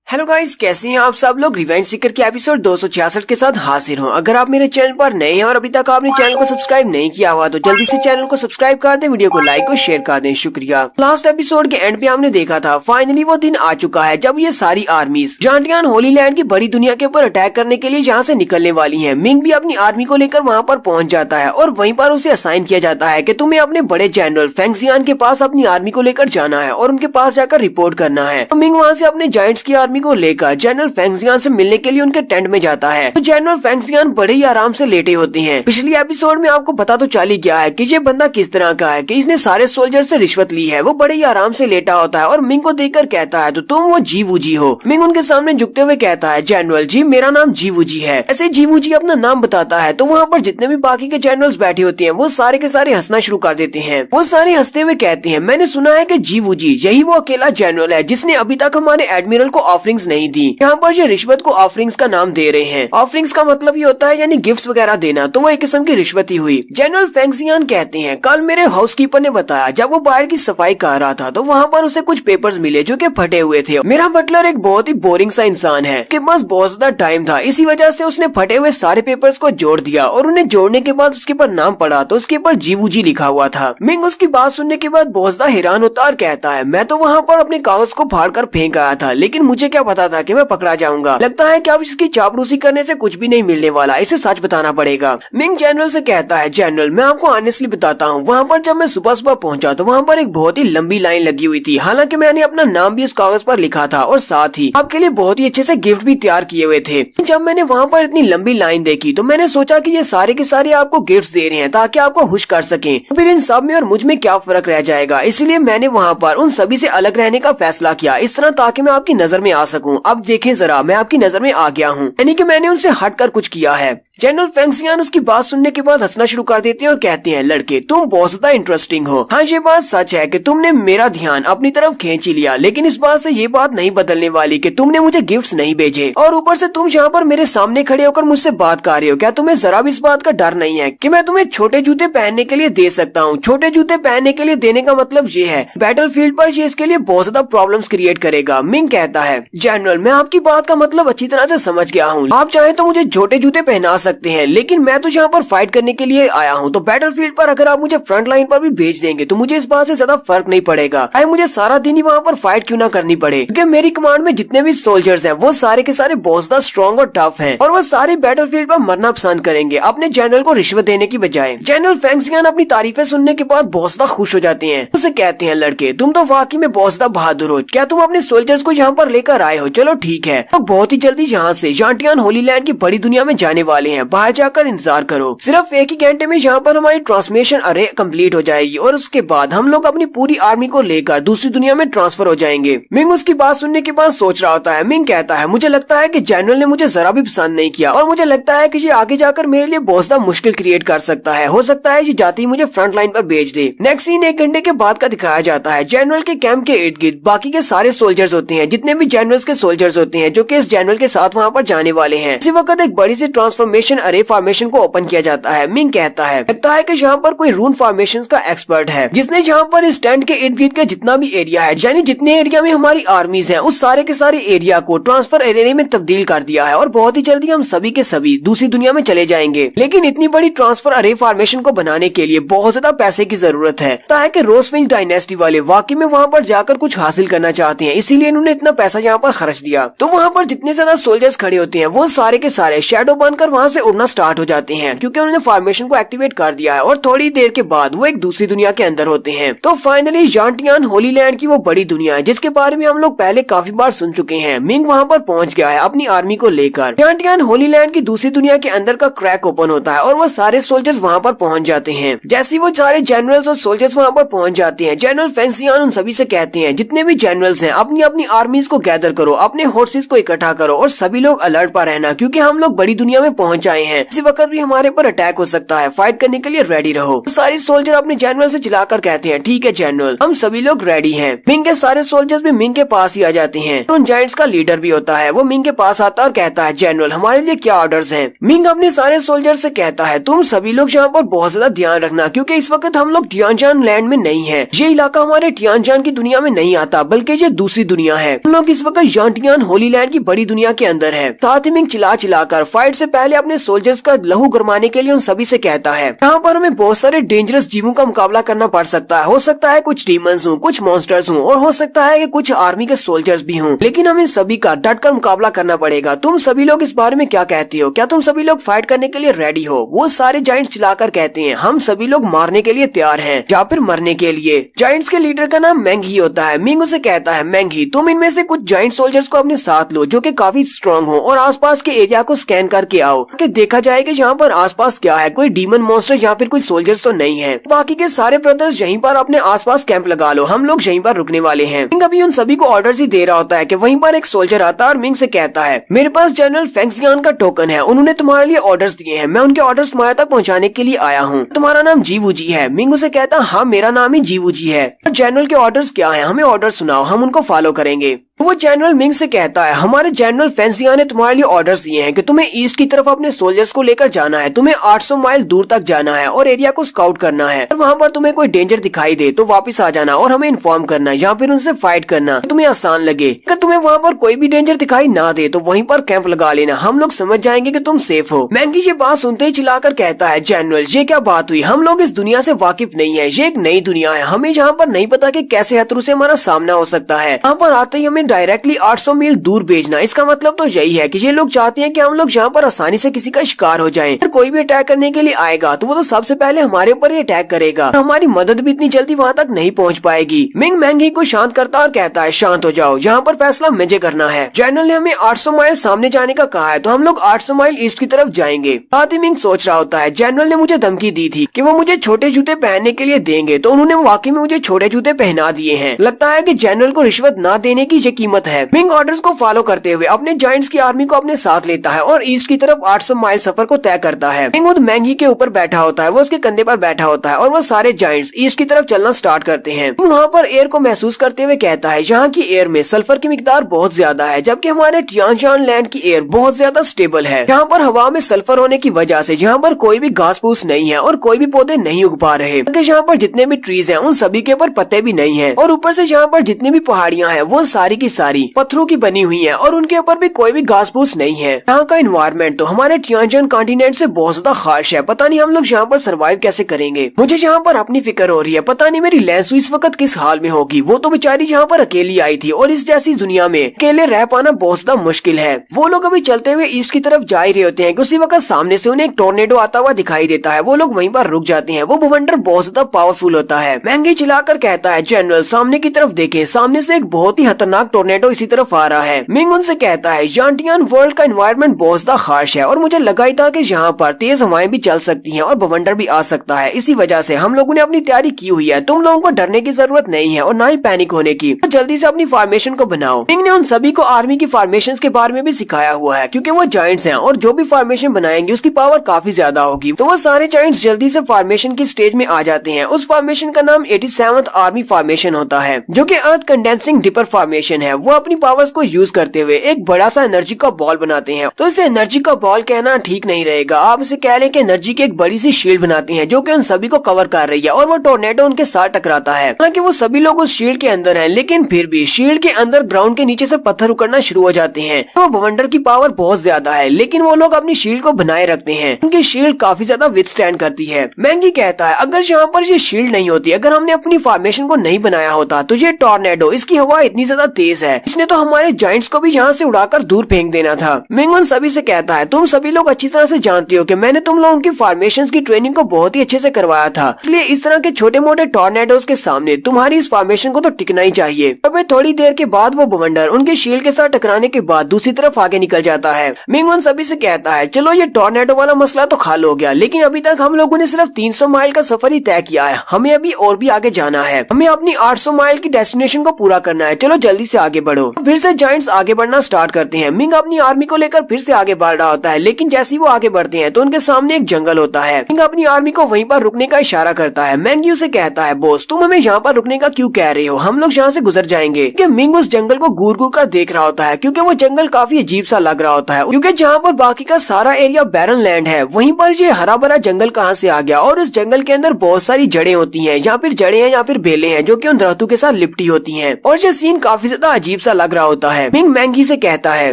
हेलो गाइस, कैसे हैं आप सब लोग। रिवेंज सीकर के एपिसोड 266 के साथ हाजिर हूं। अगर आप मेरे चैनल पर नए हैं और अभी तक आपने चैनल को सब्सक्राइब नहीं किया हुआ तो जल्दी से चैनल को सब्सक्राइब कर दें, वीडियो को लाइक और शेयर कर दें। शुक्रिया। लास्ट एपिसोड के एंड पे हमने देखा था फाइनली वो दिन आ चुका है जब ये सारी आर्मीज जांटियान होली लैंड की बड़ी दुनिया के ऊपर अटैक करने के लिए यहाँ से निकलने वाली है। मिंग भी अपनी आर्मी को लेकर वहाँ पर पहुँच जाता है, और वहीं पर उसे असाइन किया जाता है कि तुम्हें अपने बड़े जनरल फेंग जियान के पास अपनी आर्मी को लेकर जाना है और उनके पास जाकर रिपोर्ट करना है। तो मिंग वहाँ से अपने जाइंट्स की आर्मी को लेकर जनरल फेंग जियान से मिलने के लिए उनके टेंट में जाता है। तो जनरल फेंग जियान बड़े ही आराम से लेटे होते हैं। पिछली एपिसोड में आपको पता तो चल ही गया है कि ये बंदा किस तरह का है, कि इसने सारे सोल्जर से रिश्वत ली है। वो बड़े ही आराम से लेटा होता है और मिंग को देखकर कहता है, तो तुम वो जीवू जी हो। मिंग उनके सामने झुकते हुए कहता है, जनरल जी, मेरा नाम जीवू जी है। ऐसे जीवू जी अपना नाम बताता है तो वहाँ पर जितने भी बाकी के जनरल्स बैठे होते हैं वो सारे के सारे हंसना शुरू कर देते हैं। वो सारे हंसते हुए कहते हैं, मैंने सुना है कि जीवू जी यही वो अकेला जनरल है जिसने अभी तक हमारे एडमिरल को ऑफरिंग्स नहीं दी। यहाँ पर ये रिश्वत को ऑफरिंग्स का नाम दे रहे हैं। ऑफरिंग्स का मतलब ये होता है यानी गिफ्ट्स वगैरह देना, तो वो एक किस्म की रिश्वत ही हुई। जनरल फेंग जियान कहते हैं, कल मेरे हाउसकीपर ने बताया जब वो बाहर की सफाई कर रहा था तो वहाँ पर उसे कुछ पेपर्स मिले जो कि फटे हुए थे। मेरा बटलर एक बहुत ही बोरिंग सा इंसान है, के पास बहुत ज्यादा टाइम था, इसी वजह से उसने फटे हुए सारे पेपर्स को जोड़ दिया, और उन्हें जोड़ने के बाद उसके ऊपर नाम पड़ा तो उसके ऊपर जीवू जी लिखा हुआ था। मिंग उसकी बात सुनने के बाद बहुत ज्यादा हैरान होता और कहता है, मैं तो वहाँ पर अपने कागज को फाड़ कर फेंक आया था, लेकिन मुझे क्या पता था कि मैं पकड़ा जाऊंगा। लगता है कि अब इसकी चापलूसी करने से कुछ भी नहीं मिलने वाला, इसे सच बताना पड़ेगा। मिंग जनरल से कहता है, जनरल मैं आपको ऑनेस्टली बताता हूँ, वहाँ पर जब मैं सुबह सुबह पहुंचा तो वहाँ पर एक बहुत ही लंबी लाइन लगी हुई थी। हालांकि मैंने अपना नाम भी उस कागज पर लिखा था और साथ ही आपके लिए बहुत ही अच्छे से गिफ्ट भी तैयार किए हुए थे। जब मैंने वहाँ पर इतनी लंबी लाइन देखी तो मैंने सोचा कि ये सारे के सारे आपको गिफ्ट दे रहे हैं ताकि आपको खुश कर सकें, फिर इन सब में और मुझ में क्या फर्क रह जाएगा। इसलिए मैंने वहाँ पर उन सभी से अलग रहने का फैसला किया, इस तरह ताकि मैं आपकी नजर में आ सकूं। अब देखें जरा, मैं आपकी नजर में आ गया हूँ, यानी कि मैंने उनसे हटकर कुछ किया है। जनरल फेंग जियान उसकी बात सुनने के बाद हंसना शुरू कर देते हैं और कहते हैं, लड़के तुम बहुत ज्यादा इंटरेस्टिंग हो। हाँ, ये बात सच है कि तुमने मेरा ध्यान अपनी तरफ खींच ही लिया, लेकिन इस बात से ये बात नहीं बदलने वाली कि तुमने मुझे गिफ्ट्स नहीं भेजे, और ऊपर से तुम यहाँ पर मेरे सामने खड़े होकर मुझसे बात कर रहे हो। क्या तुम्हें जरा भी इस बात का डर नहीं है कि मैं तुम्हें छोटे जूते पहनने के लिए दे सकता हूँ। छोटे जूते पहनने के लिए देने का मतलब ये है बैटल फील्ड पर ये इसके लिए बहुत ज्यादा प्रॉब्लम्स क्रिएट करेगा। मिंग कहता है, जनरल मैं आपकी बात का मतलब अच्छी तरह से समझ गया हूँ, आप चाहे तो मुझे छोटे जूते पहना सकते हैं, लेकिन मैं तो यहाँ पर फाइट करने के लिए आया हूँ। तो बैटलफील्ड पर अगर आप मुझे फ्रंट लाइन पर भी भेज देंगे तो मुझे इस बात से ज्यादा फर्क नहीं पड़ेगा, चाहे मुझे सारा दिन ही वहाँ पर फाइट क्यों ना करनी पड़े, क्योंकि मेरी कमांड में जितने भी सोल्जर्स हैं वो सारे के सारे बहुत ज्यादा स्ट्रॉन्ग और टफ हैं और वो सारे बैटलफील्ड पर मरना पसंद करेंगे अपने जनरल को रिश्वत देने की बजाय। जनरल फेंगशियान अपनी तारीफें सुनने के बाद बहुत ज्यादा खुश हो जाते हैं। उसे कहते हैं, लड़के तुम तो वाकई में बहुत ज्यादा बहादुर हो, क्या तुम अपने सोल्जर्स को यहाँ पर लेकर आए हो? चलो ठीक है, तो बहुत ही जल्दी यहाँ से जांटियान होली लैंड की बड़ी दुनिया में जाने वाले हैं, बाहर जाकर इंतजार करो। सिर्फ एक ही घंटे में यहाँ पर हमारी ट्रांसमिशन अरे कंप्लीट हो जाएगी और उसके बाद हम लोग अपनी पूरी आर्मी को लेकर दूसरी दुनिया में ट्रांसफर हो जाएंगे। मिंग उसकी बात सुनने के बाद सोच रहा होता है। मिंग कहता है, मुझे लगता है कि जनरल ने मुझे जरा भी पसंद नहीं किया और मुझे लगता है कि ये आगे जाकर मेरे लिए बहुत ज्यादा मुश्किल क्रिएट कर सकता है। हो सकता है ये जाते ही मुझे फ्रंट लाइन पर भेज दे। नेक्स्ट सीन 1 घंटे के बाद का दिखाया जाता है। जनरल के कैंप के इर्द गिर्द बाकी के सारे सोल्जर्स होते हैं, जितने भी जनरल्स के सोल्जर्स होते हैं जो कि इस जनरल के साथ वहाँ पर जाने वाले हैं। इसी वक्त एक बड़ी सी ट्रांसफॉर्मेशन अरे फॉर्मेशन को ओपन किया जाता है। मिंग कहता है, लगता है कि यहाँ पर कोई रून फॉर्मेशन का एक्सपर्ट है जिसने यहाँ पर इस टेंट के इर्द गिर्द का जितना भी एरिया है, यानी जितने एरिया में हमारी आर्मीज है, उस सारे के सारे एरिया को ट्रांसफर एरिया में तब्दील कर दिया है और बहुत ही जल्दी हम सभी के सभी दूसरी दुनिया में चले जाएंगे। लेकिन इतनी बड़ी ट्रांसफर अरे फॉर्मेशन को बनाने के लिए बहुत ज्यादा पैसे की जरूरत है। कि रोसविंज डायनेस्टी वाले वाकई में वहाँ पर जाकर कुछ हासिल करना चाहते हैं, इसीलिए इन्होंने इतना पैसा यहाँ पर खर्च दिया। तो वहाँ पर जितने ज्यादा सोल्जर्स खड़े होते हैं वो सारे के सारे शैडो बनकर वहाँ से उड़ना स्टार्ट हो जाते हैं, क्योंकि उन्होंने फॉर्मेशन को एक्टिवेट कर दिया है और थोड़ी देर के बाद वो एक दूसरी दुनिया के अंदर होते हैं। तो फाइनली जांटियान होली लैंड की वो बड़ी दुनिया है जिसके बारे में हम लोग पहले काफी बार सुन चुके हैं। मिंग वहाँ पर पहुँच गया है अपनी आर्मी को लेकर। जांटियान होली लैंड की दूसरी दुनिया के अंदर का क्रैक ओपन होता है और वो सारे सोल्जर्स वहाँ पर पहुँच जाते हैं। जैसे वो सारे जनरल्स और सोल्जर्स वहाँ पर पहुँच जाते हैं, जनरल फेंगशियान उन सभी से कहते हैं, जितने भी जनरल्स हैं अपनी अपनी आर्मीज को गैदर करो, अपने फोर्सेस को इकट्ठा करो और सभी लोग अलर्ट पर रहना, क्योंकि हम लोग बड़ी दुनिया में पहुंच आए हैं। इसी वक्त भी हमारे पर अटैक हो सकता है, फाइट करने के लिए रेडी रहो। सारे सोल्जर अपने जनरल से चिल्लाकर कहते हैं, ठीक है जनरल, हम सभी लोग रेडी हैं। मिंग के सारे सोल्जर्स भी मिंग के पास ही आ जाते हैं। उन जायंट्स का लीडर भी होता है, वो मिंग के पास आता है और कहता है, जनरल हमारे लिए क्या ऑर्डर्स हैं? मिंग अपने सारे सोल्जर से कहता है, तुम सभी लोग यहाँ पर बहुत ज्यादा ध्यान रखना, क्योंकि इस वक्त हम लोग टियानजान लैंड में नहीं है। ये इलाका हमारे टियानजान की दुनिया में नहीं आता, बल्कि ये दूसरी दुनिया है। हम लोग इस वक्त जांटियान होली लैंड की बड़ी दुनिया के अंदर है। साथ ही मिंग चिल्लाकर फाइट से पहले अपने सोल्जर्स का लहू गरमाने के लिए उन सभी से कहता है, यहाँ पर हमें बहुत सारे डेंजरस जीवों का मुकाबला करना पड़ सकता है। हो सकता है कुछ डीमंस हों, कुछ मॉन्स्टर्स हों और हो सकता है कि कुछ आर्मी के सोल्जर्स भी हों, लेकिन हमें सभी का डटकर मुकाबला करना पड़ेगा। तुम सभी लोग इस बारे में क्या कहते हो? क्या तुम सभी लोग फाइट करने के लिए रेडी हो? वो सारे जायंट्स चिल्लाकर कहते हैं, हम सभी लोग मारने के लिए तैयार हैं या फिर मरने के लिए। जायंट्स के लीडर का नाम मैंग ही होता है। मिंग उसे कहता है, मैंग ही तुम इनमें से कुछ जायंट सोल्जर्स को अपने साथ लो जो कि काफी स्ट्रॉन्ग हो और आसपास के एरिया को स्कैन करके आओ कि देखा जाए कि यहाँ पर आसपास क्या है, कोई डीमन मॉन्स्टर या फिर कोई सोल्जर्स तो नहीं है। बाकी के सारे ब्रदर्स यहीं पर अपने आसपास कैंप लगा लो, हम लोग यहीं पर रुकने वाले हैं। मिंग अभी उन सभी को ऑर्डर्स ही दे रहा होता है कि वहीं पर एक सोल्जर आता है और मिंग से कहता है, मेरे पास जनरल फेंगशियान का टोकन है, उन्होंने तुम्हारे लिए ऑर्डर्स दिए हैं, मैं उनके ऑर्डर्स तुम्हारे तक पहुँचाने के लिए आया हूँ। तुम्हारा नाम जीवू जी है? मिंग उसे कहता, हाँ मेरा नाम ही जीवू जी है। जनरल के ऑर्डर्स क्या है? हमें ऑर्डर सुनाओ, हम उनको फॉलो करेंगे। वो जनरल मिंग से कहता है, हमारे जनरल फेंगशियान ने तुम्हारे लिए ऑर्डर्स दिए हैं कि तुम्हें ईस्ट की तरफ अपने सोल्जर्स को लेकर जाना है, तुम्हें 800 माइल दूर तक जाना है और एरिया को स्काउट करना है। और वहाँ पर तुम्हें कोई डेंजर दिखाई दे तो वापस आ जाना और हमें इन्फॉर्म करना या फिर उनसे फाइट करना तुम्हें आसान लगे। अगर तुम्हें वहाँ पर कोई भी डेंजर दिखाई ना दे तो वहीं पर कैंप लगा लेना, हम लोग समझ जाएंगे कि तुम सेफ हो। मैंगी ये बात सुनते ही चिल्लाकर कहता है, जनरल ये क्या बात हुई? हम लोग इस दुनिया से वाकिफ नहीं है, ये एक नई दुनिया है, हमें यहाँ पर नहीं पता कि कैसे खतरों से हमारा सामना हो सकता है। यहाँ पर आते ही हमें डायरेक्टली 800 मील दूर भेजना, इसका मतलब तो यही है कि ये लोग चाहते हैं कि हम लोग यहाँ पर आसानी से किसी का शिकार हो जाएं। अगर कोई भी अटैक करने के लिए आएगा तो वो तो सबसे पहले हमारे ऊपर ही अटैक करेगा, हमारी मदद भी इतनी जल्दी वहाँ तक नहीं पहुँच पाएगी। मिंग मैंगी को शांत करता और कहता है, शांत हो जाओ, यहाँ पर फैसला मुझे करना है। जनरल ने हमें 800 माइल सामने जाने का कहा है तो हम लोग 800 माइल ईस्ट की तरफ जाएंगे। साथ ही मिंग सोच रहा होता है, जनरल ने मुझे धमकी दी थी कि वो मुझे छोटे जूते पहनने के लिए देंगे, तो उन्होंने वाकई में मुझे छोटे जूते पहना दिए हैं। लगता है कि जनरल को रिश्वत न देने की ये कीमत है। मिंग ऑर्डर्स को फॉलो करते हुए अपने जायंट्स की आर्मी को अपने साथ लेता है और ईस्ट की तरफ 800 माइल सफर को तय करता है। मिंग खुद मैंगी के ऊपर बैठा होता है, वो उसके कंधे पर बैठा होता है और वो सारे जायंट्स ईस्ट की तरफ चलना स्टार्ट करते हैं। वहाँ पर एयर को महसूस करते हुए कहता है, यहाँ की एयर में सल्फर की मिकदार बहुत ज्यादा है, जबकि हमारे टियानजान लैंड की एयर बहुत ज्यादा स्टेबल है। यहाँ पर हवा में सल्फर होने की वजह से यहाँ पर कोई भी घास फूस नहीं है और कोई भी पौधे नहीं उग पा रहे। यहाँ पर जितने भी ट्रीज हैं उन सभी के ऊपर पत्ते भी नहीं है और ऊपर से यहाँ पर जितनी भी पहाड़ियाँ हैं वो सारी की की सारी पत्थरों की बनी हुई है और उनके ऊपर भी कोई भी घास फूस नहीं है। यहाँ का एनवायरमेंट तो हमारे टियानजन कॉन्टिनेंट से बहुत ज्यादा खास है। पता नहीं हम लोग यहाँ पर सर्वाइव कैसे करेंगे। मुझे यहाँ पर अपनी फिक्र हो रही है, पता नहीं मेरी लेंसू इस वक्त किस हाल में होगी। वो तो बेचारी यहाँ पर अकेली आई थी और इस जैसी दुनिया में अकेले रह पाना बहुत ज्यादा मुश्किल है। वो लोग अभी चलते हुए ईस्ट की तरफ जा ही रहे होते हैं कि उसी वक्त सामने से उन्हें एक टोर्नेडो आता हुआ दिखाई देता है। वो लोग वहीं पर रुक जाते हैं। वो बवंडर बहुत ज्यादा पावरफुल होता है। महंगी चिल्लाकर कहता है, जनरल सामने की तरफ देखें, सामने से एक बहुत ही खतरनाक टोर्नेडो इसी तरफ आ रहा है। मिंग उनसे कहता है, जानटियान वर्ल्ड का एनवायरमेंट बहुत ज्यादा खास है और मुझे लगा ही था कि यहाँ पर तेज हवाएं भी चल सकती हैं और बवंडर भी आ सकता है। इसी वजह से हम लोगों ने अपनी तैयारी की हुई है। तुम लोगों को डरने की जरूरत नहीं है और ना ही पैनिक होने की। तो जल्दी से अपनी फॉर्मेशन को बनाओ। मिंग ने उन सभी को आर्मी की फॉर्मेशन के बारे में भी सिखाया हुआ है, क्योंकि वो जायंट्स हैं और जो भी फॉर्मेशन बनाएंगे उसकी पावर काफी ज्यादा होगी। तो वो सारे जायंट्स जल्दी से फॉर्मेशन की स्टेज में आ जाते हैं। उस फॉर्मेशन का नाम 87th आर्मी फॉर्मेशन होता है, जो कि अर्थ कंडेंसिंग डिपर फॉर्मेशन है। वो अपनी पावर्स को यूज करते हुए एक बड़ा सा एनर्जी का बॉल बनाते हैं। तो इसे एनर्जी का बॉल कहना ठीक नहीं रहेगा, आप इसे कह लें कि एनर्जी की एक बड़ी सी शील्ड बनाते हैं जो कि उन सभी को कवर कर रही है और वो टोर्नेडो उनके साथ टकराता है। हालांकि वो सभी लोग उस शील्ड के अंदर हैं, लेकिन फिर भी शील्ड के अंदर ग्राउंड के नीचे से पत्थर उकड़ना शुरू हो जाते हैं। तो बवंडर की पावर बहुत ज्यादा है, लेकिन वो लोग अपनी शील्ड को बनाए रखते हैं। उनकी शील्ड काफी ज्यादा विथस्टैंड करती है। मैंगी कहता है, अगर यहाँ पर ये शील्ड नहीं होती, अगर हमने अपनी फॉर्मेशन को नहीं बनाया होता, तो ये टोर्नेडो, इसकी हवा इतनी ज्यादा तेज है, इसने तो हमारे जायंट्स को भी यहाँ से उड़ाकर दूर फेंक देना था। मिंग उन सभी से कहता है, तुम सभी लोग अच्छी तरह से जानते हो कि मैंने तुम लोगों की फॉर्मेशन की ट्रेनिंग को बहुत ही अच्छे से करवाया था, इसलिए इस तरह के छोटे मोटे टोर्नेडोज के सामने तुम्हारी इस फॉर्मेशन को तो टिकना ही चाहिए। और थोड़ी देर के बाद वो बवंडर उनके शील्ड के साथ टकराने के बाद दूसरी तरफ आगे निकल जाता है। मिंग उन सभी से कहता है, चलो ये टोर्नेडो वाला मसला तो हल हो गया, लेकिन अभी तक हम लोगों ने सिर्फ 300 माइल का सफर ही तय किया है। हमें अभी और भी आगे जाना है। हमें अपनी 800 माइल की डेस्टिनेशन को पूरा करना है। चलो जल्दी से आगे बढ़ो। फिर से जायंट्स आगे बढ़ना स्टार्ट करते हैं। मिंग अपनी आर्मी को लेकर फिर से आगे बढ़ रहा होता है, लेकिन जैसे ही वो आगे बढ़ते हैं तो उनके सामने एक जंगल होता है। मिंग अपनी आर्मी को वहीं पर रुकने का इशारा करता है। मैंगी उसे कहता है, बॉस तुम हमें यहाँ पर रुकने का क्यों कह रहे हो, हम लोग यहाँ से गुजर जाएंगे। मिंग उस जंगल को घूर घूर कर देख रहा होता है, क्योंकि वो जंगल काफी अजीब सा लग रहा होता है, क्योंकि जहाँ पर बाकी का सारा एरिया बैरन लैंड है, वहीं पर ये हरा भरा जंगल कहाँ से आ गया। और उस जंगल के अंदर बहुत सारी जड़ें होती हैं, या फिर जड़ें हैं या फिर बेलें हैं, जो कि उन दरख्तों के साथ लिपटी होती हैं। और ये सीन काफी ज्यादा अजीब सा लग रहा होता है। मिंग मैंगी से कहता है,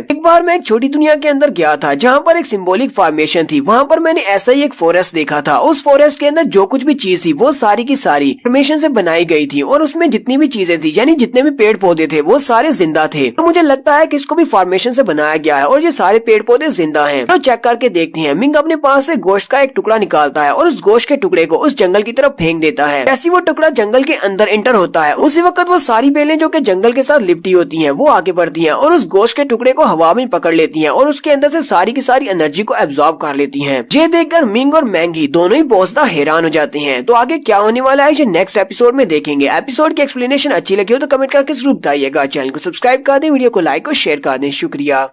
एक बार मैं एक छोटी दुनिया के अंदर गया था, जहाँ पर एक सिंबॉलिक फॉर्मेशन थी। वहाँ पर मैंने ऐसा ही एक फॉरेस्ट देखा था। उस फॉरेस्ट के अंदर जो कुछ भी चीज थी वो सारी की सारी फॉर्मेशन से बनाई गई थी, और उसमें जितनी भी चीजें थी, यानी जितने भी पेड़ पौधे थे, वो सारे जिंदा थे। और मुझे लगता है कि इसको भी फॉर्मेशन से बनाया गया है और ये सारे पेड़ पौधे जिंदा हैं। तो चेक करके देखते हैं। मिंग अपने पास से गोश्त का एक टुकड़ा निकालता है और उस गोश्त के टुकड़े को उस जंगल की तरफ फेंक देता है। जैसे वो टुकड़ा जंगल के अंदर एंटर होता है, उसी वक्त वो सारी बेलें जो कि जंगल के साथ लिपटी होती हैं, वो आगे बढ़ती हैं और उस गोश्त के टुकड़े को हवा में पकड़ लेती हैं और उसके अंदर से सारी की सारी एनर्जी को एब्जॉर्ब कर लेती हैं। ये देखकर मिंग और मैंगी दोनों ही बहुत ज्यादा हैरान हो जाते हैं। तो आगे क्या होने वाला है ये नेक्स्ट एपिसोड में देखेंगे। एपिसोड की एक्सप्लेनेशन अच्छी लगी हो तो कमेंट करके जरूर बताइएगा। चैनल को सब्सक्राइब कर दें, वीडियो को लाइक और शेयर कर दें। शुक्रिया।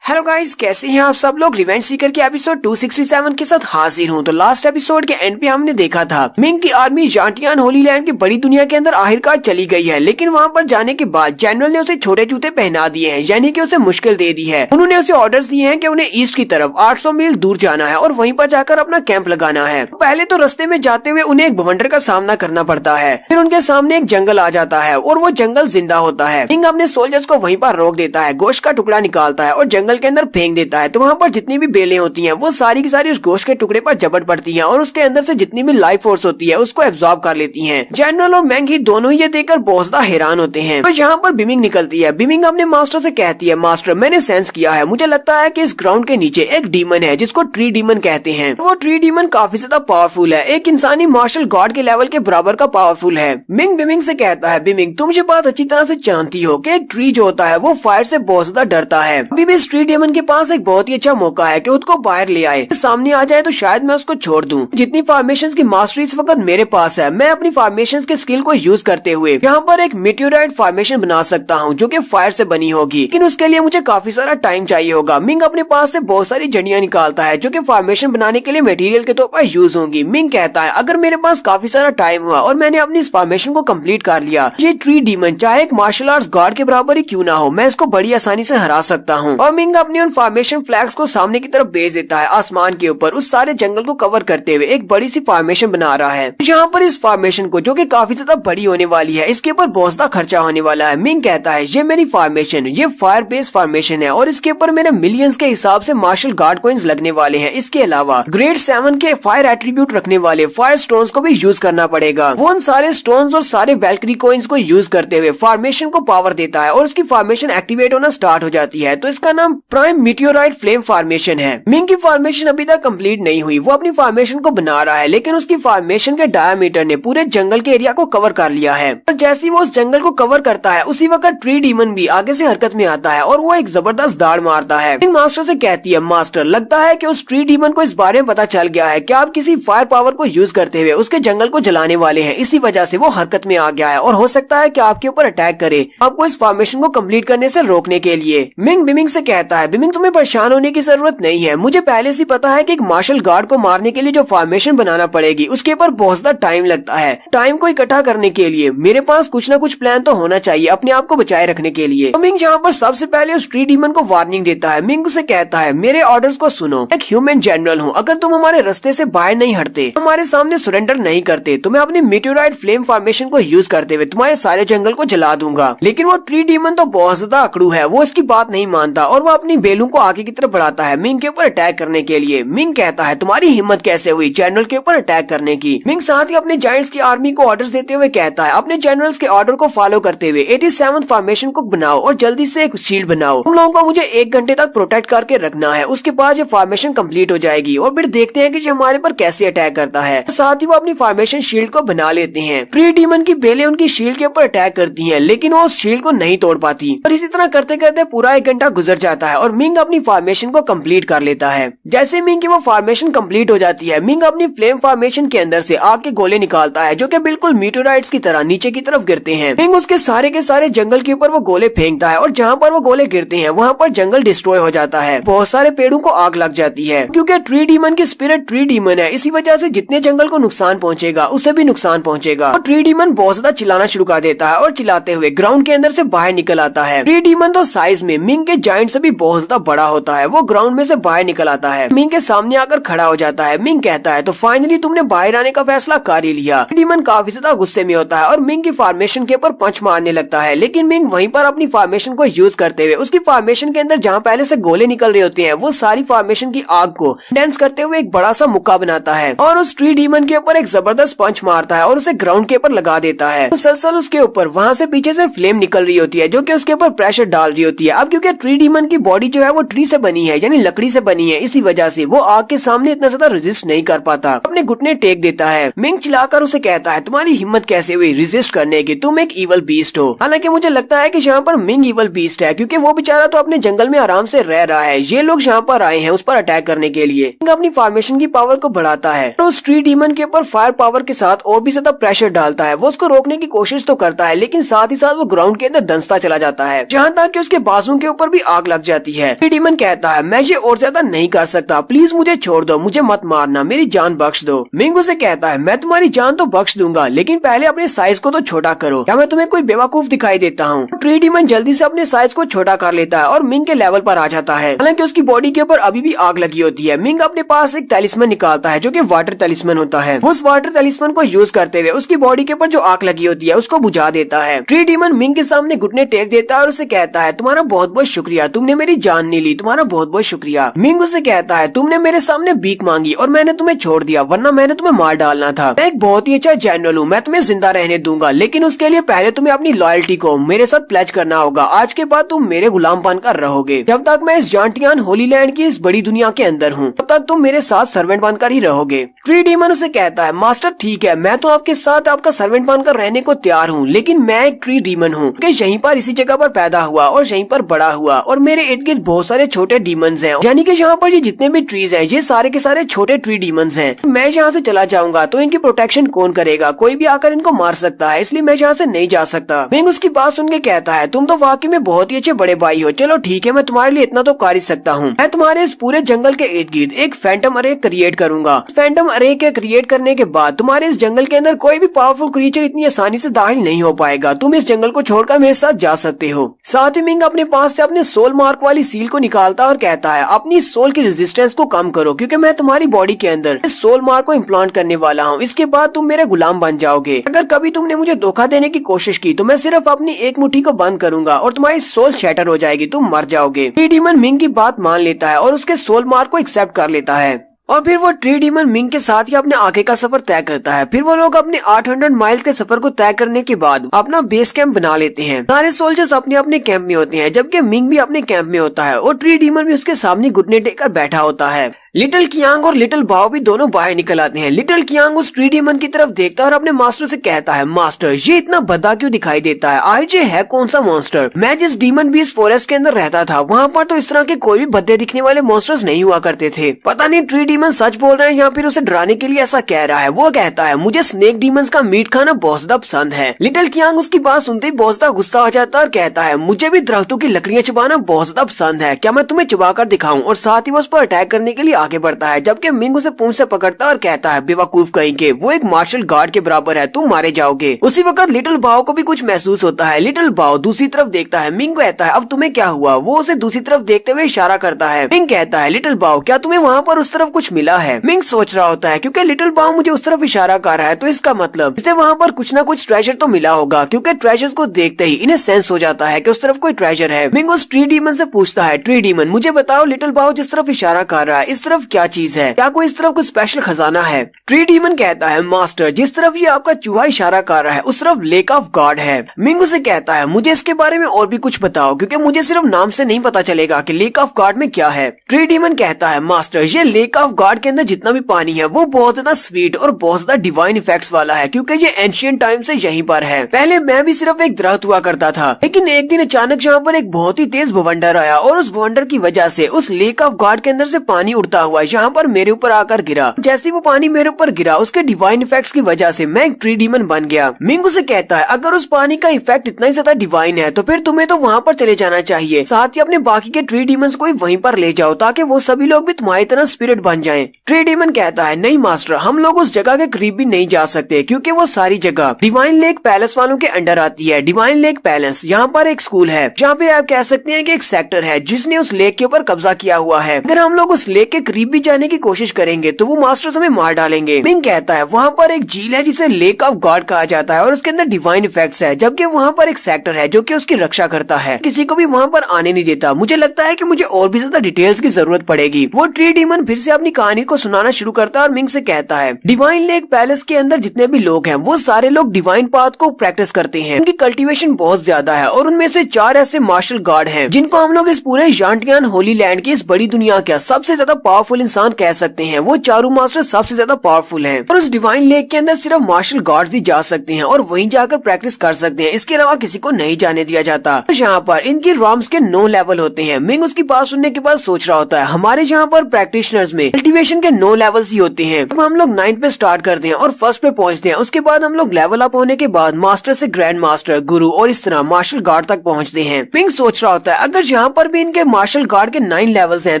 हेलो गाइस, कैसे हैं आप सब लोग। रिवेंज सीकर के एपिसोड 267 के साथ हाजिर हूं। तो लास्ट एपिसोड के एंड पे हमने देखा था मिंग की आर्मी जानटियान होली लैंड की बड़ी दुनिया के अंदर आखिरकार चली गई है, लेकिन वहां पर जाने के बाद जनरल ने उसे छोटे जूते पहना दिए हैं, यानी कि उसे मुश्किल दे दी है। उन्होंने उसे ऑर्डर्स दिए हैं कि उन्हें ईस्ट की तरफ 800 मील दूर जाना है और वहीं पर जाकर अपना कैंप लगाना है। पहले तो रास्ते में जाते हुए उन्हें एक बवंडर का सामना करना पड़ता है। फिर उनके सामने एक जंगल आ जाता है और वो जंगल जिंदा होता है। मिंग अपने सोल्जर्स को वहीं पर रोक देता है, गोश्त का टुकड़ा निकालता है और जंगल के अंदर फेंक देता है। तो वहाँ पर जितनी भी बेलें होती हैं वो सारी की सारी उस गोश्त के टुकड़े पर झपट पड़ती हैं और उसके अंदर से जितनी भी लाइफ फोर्स होती है उसको एब्जॉर्ब कर लेती हैं। जनरल और मैंगी दोनों ये देखकर बहुत ज्यादा हैरान होते हैं। तो यहाँ पर बिमिंग निकलती है। बिमिंग अपने मास्टर से कहती है, मास्टर मैंने सेंस किया है, मुझे लगता है कि इस ग्राउंड के नीचे एक डीमन है जिसको ट्री डीमन कहते हैं। वो ट्री डीमन काफी ज्यादा पावरफुल है, एक इंसानी मार्शल गॉड के लेवल के बराबर का पावरफुल है। मिंग बिमिंग से कहता है, बिमिंग तुम ये बात अच्छी तरह से जानती हो कि एक ट्री जो होता है वो फायर से बहुत ज्यादा डरता है। अभी भी इस ट्री डीमन के पास एक बहुत ही अच्छा मौका है कि उसको बाहर ले आए, सामने आ जाए तो शायद मैं उसको छोड़ दूं। जितनी फॉर्मेशंस की मास्टरी इस वक्त मेरे पास है, मैं अपनी फॉर्मेशंस के स्किल को यूज करते हुए यहाँ पर एक मेटेओराइट फॉर्मेशन बना सकता हूँ जो कि फायर से बनी होगी, लेकिन उसके लिए मुझे काफी सारा टाइम चाहिए होगा। मिंग अपने पास से बहुत सारी जड़ियां निकालता है जो कि फॉर्मेशन बनाने के लिए मटेरियल के तौर पर यूज होंगी। मिंग कहता है, अगर मेरे पास काफी सारा टाइम हुआ और मैंने अपनी इस फॉर्मेशन को कंप्लीट कर लिया, ये ट्री डीमन चाहे एक मार्शल आर्ट्स गॉड के बराबर ही क्यों ना हो, मैं इसको बड़ी आसानी से हरा सकता हूँ। और मिंग मिंग अपनी उन फॉर्मेशन फ्लैग्स को सामने की तरफ भेज देता है। आसमान के ऊपर उस सारे जंगल को कवर करते हुए एक बड़ी सी फॉर्मेशन बना रहा है। यहाँ पर इस फॉर्मेशन को, जो कि काफी ज्यादा बड़ी होने वाली है, इसके ऊपर बहुत ज्यादा खर्चा होने वाला है। मिंग कहता है ये मेरी फॉर्मेशन, ये फायर बेस फॉर्मेशन है और इसके ऊपर मेरे मिलियंस के हिसाब से मार्शल गार्ड कॉइंस लगने वाले हैं। इसके अलावा ग्रेड 7 के फायर एट्रीब्यूट रखने वाले फायर स्टोन्स को भी यूज करना पड़ेगा। वो उन सारे स्टोन्स और सारे वैल्क्री कॉइंस को यूज करते हुए फॉर्मेशन को पावर देता है और उसकी फॉर्मेशन एक्टिवेट होना स्टार्ट हो जाती है। तो इसका नाम प्राइम मीटियोराइट फ्लेम फॉर्मेशन है। मिंग की फॉर्मेशन अभी तक कंप्लीट नहीं हुई। वो अपनी फॉर्मेशन को बना रहा है, लेकिन उसकी फॉर्मेशन के डायमीटर ने पूरे जंगल के एरिया को कवर कर लिया है। और जैसे ही वो उस जंगल को कवर करता है, उसी वक्त ट्री डीमन भी आगे से हरकत में आता है और वो एक जबरदस्त दाड़ मारता है। मिंग मास्टर से कहती है, मास्टर लगता है कि उस ट्री डीमन को इस बारे में पता चल गया है कि आप किसी फायर पावर को यूज करते हुए उसके जंगल को जलाने वाले हैं। इसी वजह से वो हरकत में आ गया है और हो सकता है कि आपके ऊपर अटैक करे, आपको इस फॉर्मेशन को कंप्लीट करने से रोकने के लिए। मिंग बिमिंग से कहता है, बिमिंग तुम्हें परेशान होने की जरूरत नहीं है। मुझे पहले से पता है कि एक मार्शल गार्ड को मारने के लिए जो फॉर्मेशन बनाना पड़ेगी उसके ऊपर बहुत ज्यादा टाइम लगता है। टाइम को इकट्ठा करने के लिए मेरे पास कुछ न कुछ प्लान तो होना चाहिए अपने आप को बचाए रखने के लिए। तो मिंग यहाँ पर सबसे पहले उस ट्री डीमन को वार्निंग देता है। मिंग उसे कहता है, मेरे ऑर्डर्स को सुनो, एक ह्यूमन जनरल हूँ। अगर तुम हमारे रास्ते से बाहर नहीं हटते, हमारे सामने सरेंडर नहीं करते, तो मैं अपनी मीटियोराइट फ्लेम फॉर्मेशन को यूज करते हुए तुम्हारे सारे जंगल को जला दूंगा। लेकिन वो ट्री डीमन तो बहुत ज्यादा अकड़ू है, वो इसकी बात नहीं मानता और वो अपनी बेलून को आगे की तरफ बढ़ाता है मिंग के ऊपर अटैक करने के लिए। मिंग कहता है, तुम्हारी हिम्मत कैसे हुई जनरल के ऊपर अटैक करने की। मिंग साथ ही अपने जायंट्स की आर्मी को ऑर्डर्स देते हुए कहता है, अपने जनरल्स के ऑर्डर को फॉलो करते हुए 87th फॉर्मेशन को बनाओ और जल्दी से एक शील्ड बनाओ। तुम लोगों को मुझे 1 घंटे तक प्रोटेक्ट करके रखना है। उसके बाद ये फॉर्मेशन कंप्लीट हो जाएगी और फिर देखते हैं कि ये हमारे पर कैसे अटैक करता है। साथ ही वो अपनी फॉर्मेशन शील्ड को बना लेते हैं। ट्री डीमन की बेलें उनकी शील्ड के ऊपर अटैक करती हैं, लेकिन वो उस शील्ड को नहीं तोड़ पाती। और इसी तरह करते करते पूरा 1 घंटा गुजर जाता है और मिंग अपनी फॉर्मेशन को कंप्लीट कर लेता है। जैसे मिंग की वो फॉर्मेशन कंप्लीट हो जाती है, मिंग अपनी फ्लेम फॉर्मेशन के अंदर से आग के गोले निकालता है, जो कि बिल्कुल मीटोराइट्स की तरह नीचे की तरफ गिरते हैं। मिंग उसके सारे के सारे जंगल के ऊपर वो गोले फेंकता है और जहाँ पर वो गोले गिरते हैं वहाँ पर जंगल डिस्ट्रॉय हो जाता है। बहुत सारे पेड़ों को आग लग जाती है। क्योंकि ट्री डीमन की स्पिरिट ट्री डीमन है, इसी वजह से जितने जंगल को नुकसान पहुंचेगा उसे भी नुकसान पहुंचेगा। और ट्री डीमन बहुत ज्यादा चिल्लाना शुरू कर देता है और चिल्लाते हुए ग्राउंड के अंदर से बाहर निकल आता है। ट्री डीमन तो साइज में मिंग के जायंट से भी बहुत ज्यादा बड़ा होता है। वो ग्राउंड में से बाहर निकल आता है, मिंग के सामने आकर खड़ा हो जाता है। मिंग कहता है, तो फाइनली तुमने बाहर आने का फैसला कर ही लिया। ट्री डीमन काफी ज्यादा गुस्से में होता है और मिंग की फॉर्मेशन के ऊपर पंच मारने लगता है, लेकिन मिंग वहीं पर अपनी फॉर्मेशन को यूज करते हुए उसकी फॉर्मेशन के अंदर जहाँ पहले से गोले निकल रहे होते हैं वो सारी फॉर्मेशन की आग को डेंस करते हुए एक बड़ा सा मुक्का बनाता है और उस ट्री डीमन के ऊपर एक जबरदस्त पंच मारता है और उसे ग्राउंड के ऊपर लगा देता है। मुसलसल उसके ऊपर वहाँ से पीछे से फ्लेम निकल रही होती है, जो कि उसके ऊपर प्रेशर डाल रही होती है। अब क्योंकि ट्री डीमन की बॉडी जो है वो ट्री से बनी है, यानी लकड़ी से बनी है, इसी वजह से वो आग के सामने इतना ज्यादा रेजिस्ट नहीं कर पाता, अपने घुटने टेक देता है। मिंग चिल्लाकर उसे कहता है, तुम्हारी हिम्मत कैसे हुई रेजिस्ट करने की, तुम एक इवल बीस्ट हो। हालांकि मुझे लगता है कि यहाँ पर मिंग इवल बीस्ट है, क्योंकि वो बेचारा तो अपने जंगल में आराम से रह रहा है, ये लोग यहाँ पर आए हैं उस पर अटैक करने के लिए। मिंग अपनी फॉर्मेशन की पावर को बढ़ाता है तो उस ट्री डीमन के ऊपर फायर पावर के साथ और भी ज्यादा प्रेशर डालता है। वो उसको रोकने की कोशिश तो करता है, लेकिन साथ ही साथ वो ग्राउंड के अंदर दंसता चला जाता है, जहाँ तक कि उसके बाजू के ऊपर भी आग लग जाती है। ट्री डीमन कहता है, मैं ये और ज्यादा नहीं कर सकता, प्लीज मुझे छोड़ दो, मुझे मत मारना, मेरी जान बख्श दो। मिंग उसे कहता है, मैं तुम्हारी जान तो बख्श दूंगा, लेकिन पहले अपने साइज को तो छोटा करो, क्या मैं तुम्हें कोई बेवकूफ दिखाई देता हूँ। ट्री डीमन जल्दी से अपने साइज को छोटा कर लेता है और मिंग के लेवल पर आ जाता है। हालांकि उसकी बॉडी के ऊपर अभी भी आग लगी होती है। मिंग अपने पास एक टैलिस्मैन निकालता है, जो कि वाटर टैलिस्मैन होता है। उस वाटर टैलिस्मैन को यूज करते हुए उसकी बॉडी के ऊपर जो आग लगी होती है उसको बुझा देता है। ट्री डीमन मिंग के सामने घुटने टेक देता है और उसे कहता है, तुम्हारा बहुत बहुत शुक्रिया, तुमने मेरी जान नहीं ली, तुम्हारा बहुत बहुत शुक्रिया। मिंग उसे कहता है, तुमने मेरे सामने भीख मांगी और मैंने तुम्हें छोड़ दिया, वरना मैंने तुम्हें मार डालना था। मैं एक बहुत ही अच्छा जनरल हूँ, मैं तुम्हें जिंदा रहने दूंगा, लेकिन उसके लिए पहले तुम्हें अपनी लॉयल्टी को मेरे साथ प्लेज करना होगा। आज के बाद तुम मेरे गुलाम बनकर रहोगे। जब तक मैं इस जांटियान होली लैंड की इस बड़ी दुनिया के अंदर हूँ, तब तक तुम मेरे साथ सर्वेंट बनकर ही रहोगे। ट्री डीमन उसे कहता है, मास्टर ठीक है, मैं तो आपके साथ आपका सर्वेंट बनकर रहने को तैयार हूँ, लेकिन मैं एक ट्री डीमन हूँ कि यहीं पर इसी जगह पर पैदा हुआ और यहीं पर बड़ा हुआ, और मेरे इर्द गिर्द बहुत सारे छोटे डीमंस हैं, यानी कि यहाँ पर ये जितने भी ट्रीज हैं ये सारे के सारे छोटे ट्री डीमंस हैं। मैं यहाँ से चला जाऊंगा तो इनकी प्रोटेक्शन कौन करेगा, कोई भी आकर इनको मार सकता है, इसलिए मैं यहाँ से नहीं जा सकता। मिंग उसकी बात सुन के कहता है, तुम तो वाकई में बहुत ही अच्छे बड़े भाई हो, चलो ठीक है, मैं तुम्हारे लिए इतना तो कर ही सकता हूँ। मैं तुम्हारे इस पूरे जंगल के इर्द गिर्द एक फैंटम अरे क्रिएट करूंगा। फैंटम अरे के क्रिएट करने के बाद तुम्हारे इस जंगल के अंदर कोई भी पावरफुल क्रिएचर इतनी आसानी से दाखिल नहीं हो पाएगा, तुम इस जंगल को छोड़कर मेरे साथ जा सकते हो। साथ ही मिंग अपने पास से अपने सोल मार्क मार्क वाली सील को निकालता है और कहता है अपनी सोल की रेजिस्टेंस को कम करो, क्योंकि मैं तुम्हारी बॉडी के अंदर इस सोल मार्क को इम्प्लांट करने वाला हूँ। इसके बाद तुम मेरे गुलाम बन जाओगे। अगर कभी तुमने मुझे धोखा देने की कोशिश की तो मैं सिर्फ अपनी एक मुट्ठी को बंद करूंगा और तुम्हारी सोल शैटर हो जाएगी, तुम मर जाओगे। ट्री डीमन मिंग की बात मान लेता है और उसके सोल मार्क को एक्सेप्ट कर लेता है और फिर वो ट्री डीमन मिंग के साथ ही अपने आगे का सफर तय करता है। फिर वो लोग अपने 800 माइल्स के सफर को तय करने के बाद अपना बेस कैंप बना लेते हैं। सारे सोल्जर्स अपने अपने कैंप में होते हैं, जबकि मिंग भी अपने कैंप में होता है और ट्री डीमन भी उसके सामने घुटने टेककर बैठा होता है। लिटिल कियांग और लिटिल बाओ भी दोनों बाहर निकल आते हैं। लिटिल कियांग उस ट्री डीमन की तरफ देखता है और अपने मास्टर से कहता है, मास्टर ये इतना भद्दा क्यों दिखाई देता है? आखिर ये है कौन सा मॉन्स्टर? मैं जिस डीमन बीस्ट फॉरेस्ट के अंदर रहता था वहाँ पर तो इस तरह के कोई भी भद्दे दिखने वाले मॉन्स्टर्स नहीं हुआ करते थे। पता नहीं ट्री डीमन सच बोल रहे हैं या फिर उसे डराने के लिए ऐसा कह रहा है। वो कहता है, मुझे स्नेक डीमंस का मीट खाना बहुत ज्यादा पसंद है। लिटिल कियांग उसकी बात सुनते ही बहुत ज्यादा गुस्सा हो जाता है और कहता है, मुझे भी दरख्तों की लकड़ियाँ चबाना बहुत ज्यादा पसंद है, क्या मैं तुम्हें चबा कर दिखाऊं? और साथ ही वो उस पर अटैक करने के लिए आगे बढ़ता है, जबकि मिंग उसे पूंछ से पकड़ता है और कहता है, बेवकूफ कहीं के, वो एक मार्शल गार्ड के बराबर है, तुम मारे जाओगे। उसी वक्त लिटिल बाओ को भी कुछ महसूस होता है। लिटिल बाओ दूसरी तरफ देखता है, मिंग कहता है, अब तुम्हें क्या हुआ? वो उसे दूसरी तरफ देखते हुए इशारा करता है। मिंग कहता है, लिटिल बाओ क्या तुम्हें वहाँ पर उस तरफ कुछ मिला है? मिंग सोच रहा होता है, क्योंकि लिटिल बाओ मुझे उस तरफ इशारा कर रहा है तो इसका मतलब इसे वहाँ पर कुछ न कुछ ट्रेजर तो मिला होगा, क्योंकि ट्रेजर्स को देखते ही इन्हें सेंस हो जाता है कि उस तरफ कोई ट्रेजर है। मिंग उस ट्री डीमन से पूछता है, ट्री डीमन मुझे बताओ, लिटिल बाओ जिस तरफ इशारा कर रहा है इस तरफ क्या चीज है? क्या कोई इस तरफ कुछ स्पेशल खजाना है? ट्री डीमन कहता है, मास्टर जिस तरफ ये आपका चूहा इशारा कर रहा है उस तरफ लेक ऑफ गॉड है। मिंग उसे कहता है, मुझे इसके बारे में और भी कुछ बताओ, क्योंकि मुझे सिर्फ नाम से नहीं पता चलेगा कि लेक ऑफ गॉड में क्या है। ट्री डीमन कहता है, मास्टर ये लेक ऑफ गॉड के अंदर जितना भी पानी है वो बहुत ज्यादा स्वीट और बहुत ज्यादा डिवाइन इफेक्ट्स वाला है, क्योंकि ये एंशियंट टाइम से यहीं पर है। पहले मैं भी सिर्फ एक दरख्त हुआ करता था, लेकिन एक दिन अचानक यहाँ पर एक बहुत ही तेज बवंडर आया और उस बवंडर की वजह से उस लेक ऑफ गॉड के अंदर से पानी उड़ता हुआ यहाँ पर मेरे ऊपर आकर गिरा। जैसे वो पानी मेरे ऊपर गिरा उसके डिवाइन इफेक्ट्स की वजह से मैं एक ट्री डीमन बन गया। मिंग उसे कहता है, अगर उस पानी का इफेक्ट इतना ही ज्यादा डिवाइन है तो फिर तुम्हें तो वहाँ पर चले जाना चाहिए, साथ ही अपने बाकी के ट्री डीमंस को वहीं पर ले जाओ ताकि वो सभी लोग भी तुम्हारी तरह स्पिरिट बन जाएं। ट्री डीमन कहता है, नहीं मास्टर, हम लोग उस जगह के करीब भी नहीं जा सकते, क्योंकि वो सारी जगह डिवाइन लेक पैलेस वालों के अंडर आती है। डिवाइन लेक पैलेस यहाँ पर एक स्कूल है जहाँ पे आप कह सकते हैं कि एक सेक्टर है जिसने उस लेक के ऊपर कब्जा किया हुआ है। अगर हम लोग उस लेक के करीब भी जाने की कोशिश करेंगे तो वो मास्टर्स हमें मार डालेंगे। मिंग कहता है, वहाँ पर एक झील है जिसे लेक ऑफ गॉड कहा जाता है और उसके अंदर डिवाइन इफेक्ट्स है, जबकि वहाँ पर एक सेक्टर है जो कि उसकी रक्षा करता है, किसी को भी वहाँ पर आने नहीं देता। मुझे लगता है कि मुझे और भी ज्यादा डिटेल्स की जरूरत पड़ेगी। वो ट्री डीमन फिर से अपनी कहानी को सुनाना शुरू करता है और मिंग से कहता है, डिवाइन लेक पैलेस के अंदर जितने भी लोग हैं वो सारे लोग डिवाइन पाथ को प्रैक्टिस करते हैं। उनकी कल्टीवेशन बहुत ज्यादा है और उनमें से 4 ऐसे मार्शल गार्ड हैं जिनको हम लोग इस पूरे यांटियान होली लैंड की इस बड़ी दुनिया का सबसे ज्यादा पावरफुल इंसान कह सकते हैं। वो चारों मास्टर सबसे ज्यादा पावरफुल हैं और उस डिवाइन लेक के अंदर सिर्फ मार्शल गार्ड्स ही जा सकते हैं और वहीं जाकर प्रैक्टिस कर सकते हैं, इसके अलावा किसी को नहीं जाने दिया जाता। यहाँ पर इनकी रॉम्स के 9 लेवल होते हैं। मिंग उसकी बात सुनने के बाद सोच रहा होता है, हमारे यहाँ पर प्रैक्टिशनर्स में कल्टीवेशन के 9 लेवल्स ही होते हैं। जब हम लोग 9 पे स्टार्ट करते हैं और फर्स्ट पे पहुँचते हैं, उसके बाद हम लोग लेवल अप होने के बाद मास्टर से ग्रैंड मास्टर, गुरु और इस तरह मार्शल गार्ड तक पहुँचते हैं। मिंग सोच रहा होता है, अगर यहाँ पर भी इनके मार्शल गार्ड के 9 लेवल्स हैं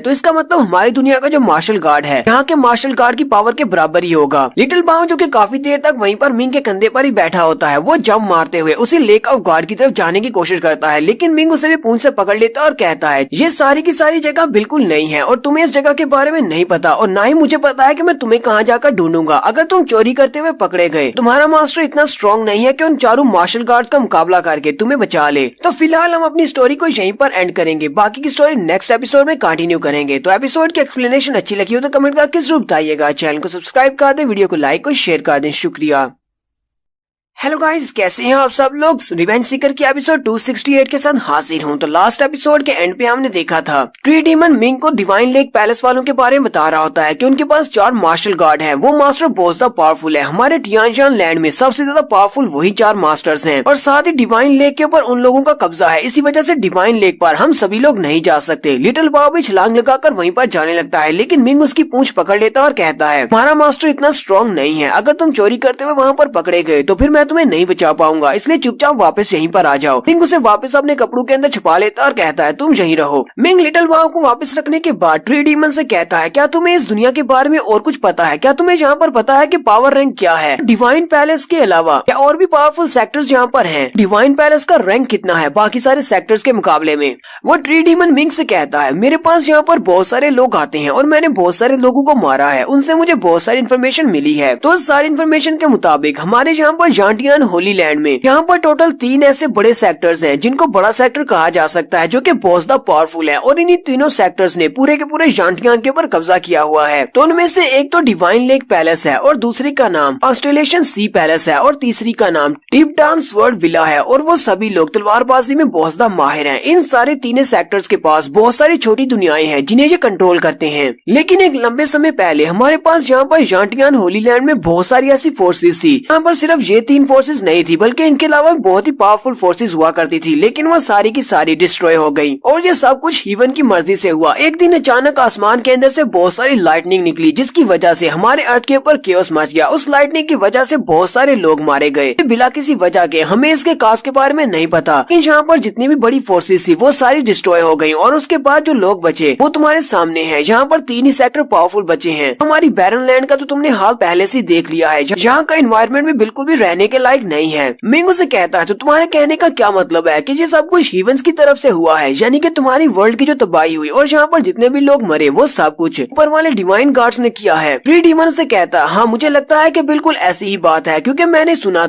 तो इसका मतलब हमारी दुनिया का जो मार्शल गार्ड है यहाँ के मार्शल गार्ड की पावर के बराबर ही होगा। लिटिल बाओ जो कि काफी देर तक वहीं पर मिंग के कंधे पर ही बैठा होता है, वो जंप मारते हुए उसी लेक ऑफ गॉड की तरफ जाने की कोशिश करता है, लेकिन मिंग उसे भी पूंछ से पकड़ लेता है और कहता है, ये सारी की सारी जगह बिल्कुल नहीं है और तुम्हें इस जगह के बारे में नहीं पता और ना ही मुझे पता है कि मैं तुम्हें कहाँ जाकर ढूंढूंगा। अगर तुम चोरी करते हुए पकड़े गए, तुम्हारा मास्टर इतना स्ट्रॉन्ग नहीं है कि उन चारों मार्शल गार्ड्स का मुकाबला करके तुम्हें बचा ले। तो फिलहाल हम अपनी स्टोरी को यहीं पर एंड करेंगे, बाकी की स्टोरी नेक्स्ट एपिसोड में कंटिन्यू करेंगे। तो एपिसोड की एक्सप्लेनेशन अच्छी लगी हो तो कमेंट करके जरूर बताइएगा। चैनल को सब्सक्राइब कर दे, वीडियो को लाइक और शेयर कर दें। शुक्रिया। हेलो गाइस, कैसे हैं आप सब लोग? रिवेंज सीकर की एपिसोड 268 के साथ हाजिर हूं। तो लास्ट एपिसोड के एंड पे हमने देखा था ट्री डीमन मिंग को डिवाइन लेक पैलेस वालों के बारे में बता रहा होता है कि उनके पास 4 मार्शल गार्ड हैं। वो मास्टर बहुत ज्यादा पावरफुल है। हमारे टियानशान लैंड में सबसे ज्यादा पावरफुल वही 4 मास्टर्स हैं और साथ ही डिवाइन लेक के ऊपर उन लोगों का कब्जा है। इसी वजह से डिवाइन लेक पर हम सभी लोग नहीं जा सकते। लिटिल बाओ भी छलांग लगाकर वहीं पर जाने लगता है, लेकिन मिंग उसकी पूंछ पकड़ लेता है और कहता है, हमारा मास्टर इतना स्ट्रॉन्ग नहीं है। अगर तुम चोरी करते हुए वहाँ पर पकड़े गए तो फिर मैं मैं तुम्हें नहीं बचा पाऊंगा, इसलिए चुपचाप वापस यहीं पर आ जाओ। मिंग उसे वापस अपने कपड़ों के अंदर छुपा लेता और कहता है तुम यहीं रहो। मिंग लिटिल वाव को वापस रखने के बाद ट्री डीमन से कहता है क्या तुम्हें इस दुनिया के बारे में और कुछ पता है? क्या तुम्हें यहाँ पर पता है कि पावर रैंक क्या है? डिवाइन पैलेस के अलावा क्या और भी पावरफुल सेक्टर्स यहाँ पर हैं? डिवाइन पैलेस का रैंक कितना है बाकी सारे सेक्टर्स के मुकाबले में? वो ट्री डीमन मिंग से कहता है मेरे पास यहाँ पर बहुत सारे लोग आते हैं और मैंने बहुत सारे लोगों को मारा है, उनसे मुझे बहुत सारी इन्फॉर्मेशन मिली है। तो उस सारी इन्फॉर्मेशन के मुताबिक हमारे यहाँ पर जांटियान होली लैंड में यहाँ पर टोटल 3 ऐसे बड़े सेक्टर्स हैं जिनको बड़ा सेक्टर कहा जा सकता है, जो कि बहुत ज्यादा पावरफुल है और इन्हीं तीनों सेक्टर्स ने पूरे के पूरे जांटियान के ऊपर कब्जा किया हुआ है। तो उनमें से एक तो डिवाइन लेक पैलेस है और दूसरी का नाम ऑस्ट्रेलियन सी पैलेस है और तीसरी का नाम टिप डाउन स्वर्ड विला है और वो सभी लोग तलवारबाजी में बहुत ज्यादा माहिर हैं। इन सारे तीनों सेक्टर्स के पास बहुत सारी छोटी दुनियाएं हैं जिन्हें ये कंट्रोल करते हैं। लेकिन एक लंबे समय पहले हमारे पास यहाँ पर जांटियान होली लैंड में बहुत सारी ऐसी फोर्सेस थी। यहाँ पर सिर्फ ये 3 फोर्सेस नहीं थी बल्कि इनके अलावा बहुत ही पावरफुल फोर्सेस हुआ करती थी, लेकिन वो सारी की सारी डिस्ट्रॉय हो गई और ये सब कुछ हीवन की मर्जी से हुआ। एक दिन अचानक आसमान के अंदर से बहुत सारी लाइटनिंग निकली जिसकी वजह से हमारे अर्थ के ऊपर केओस मच गया। उस लाइटनिंग की वजह से बहुत सारे लोग मारे गए बिना किसी वजह के। हमें इसके काज के बारे में नहीं पता कि यहाँ पर जितनी भी बड़ी फोर्सेस थी वो सारी डिस्ट्रॉय हो गई और उसके बाद जो लोग बचे वो तुम्हारे सामने है। यहाँ पर 3 ही सेक्टर पावरफुल बचे हैं। हमारी बैरन लैंड का तो तुमने हाल पहले से देख लिया है, यहाँ का एनवायरनमेंट भी बिल्कुल भी रहने के लायक नहीं है। मिंग उसे कहता है तो तुम्हारे कहने का क्या मतलब है कि ये सब कुछ हीवंस की तरफ से हुआ है, यानी कि तुम्हारी वर्ल्ड की जो तबाही हुई और यहाँ पर जितने भी लोग मरे वो सब कुछ ऊपर वाले डिवाइन गार्ड्स ने किया है। ट्री डीमन से कहता है हाँ मुझे लगता है कि बिल्कुल ऐसी ही बात है, क्योंकि मैंने सुना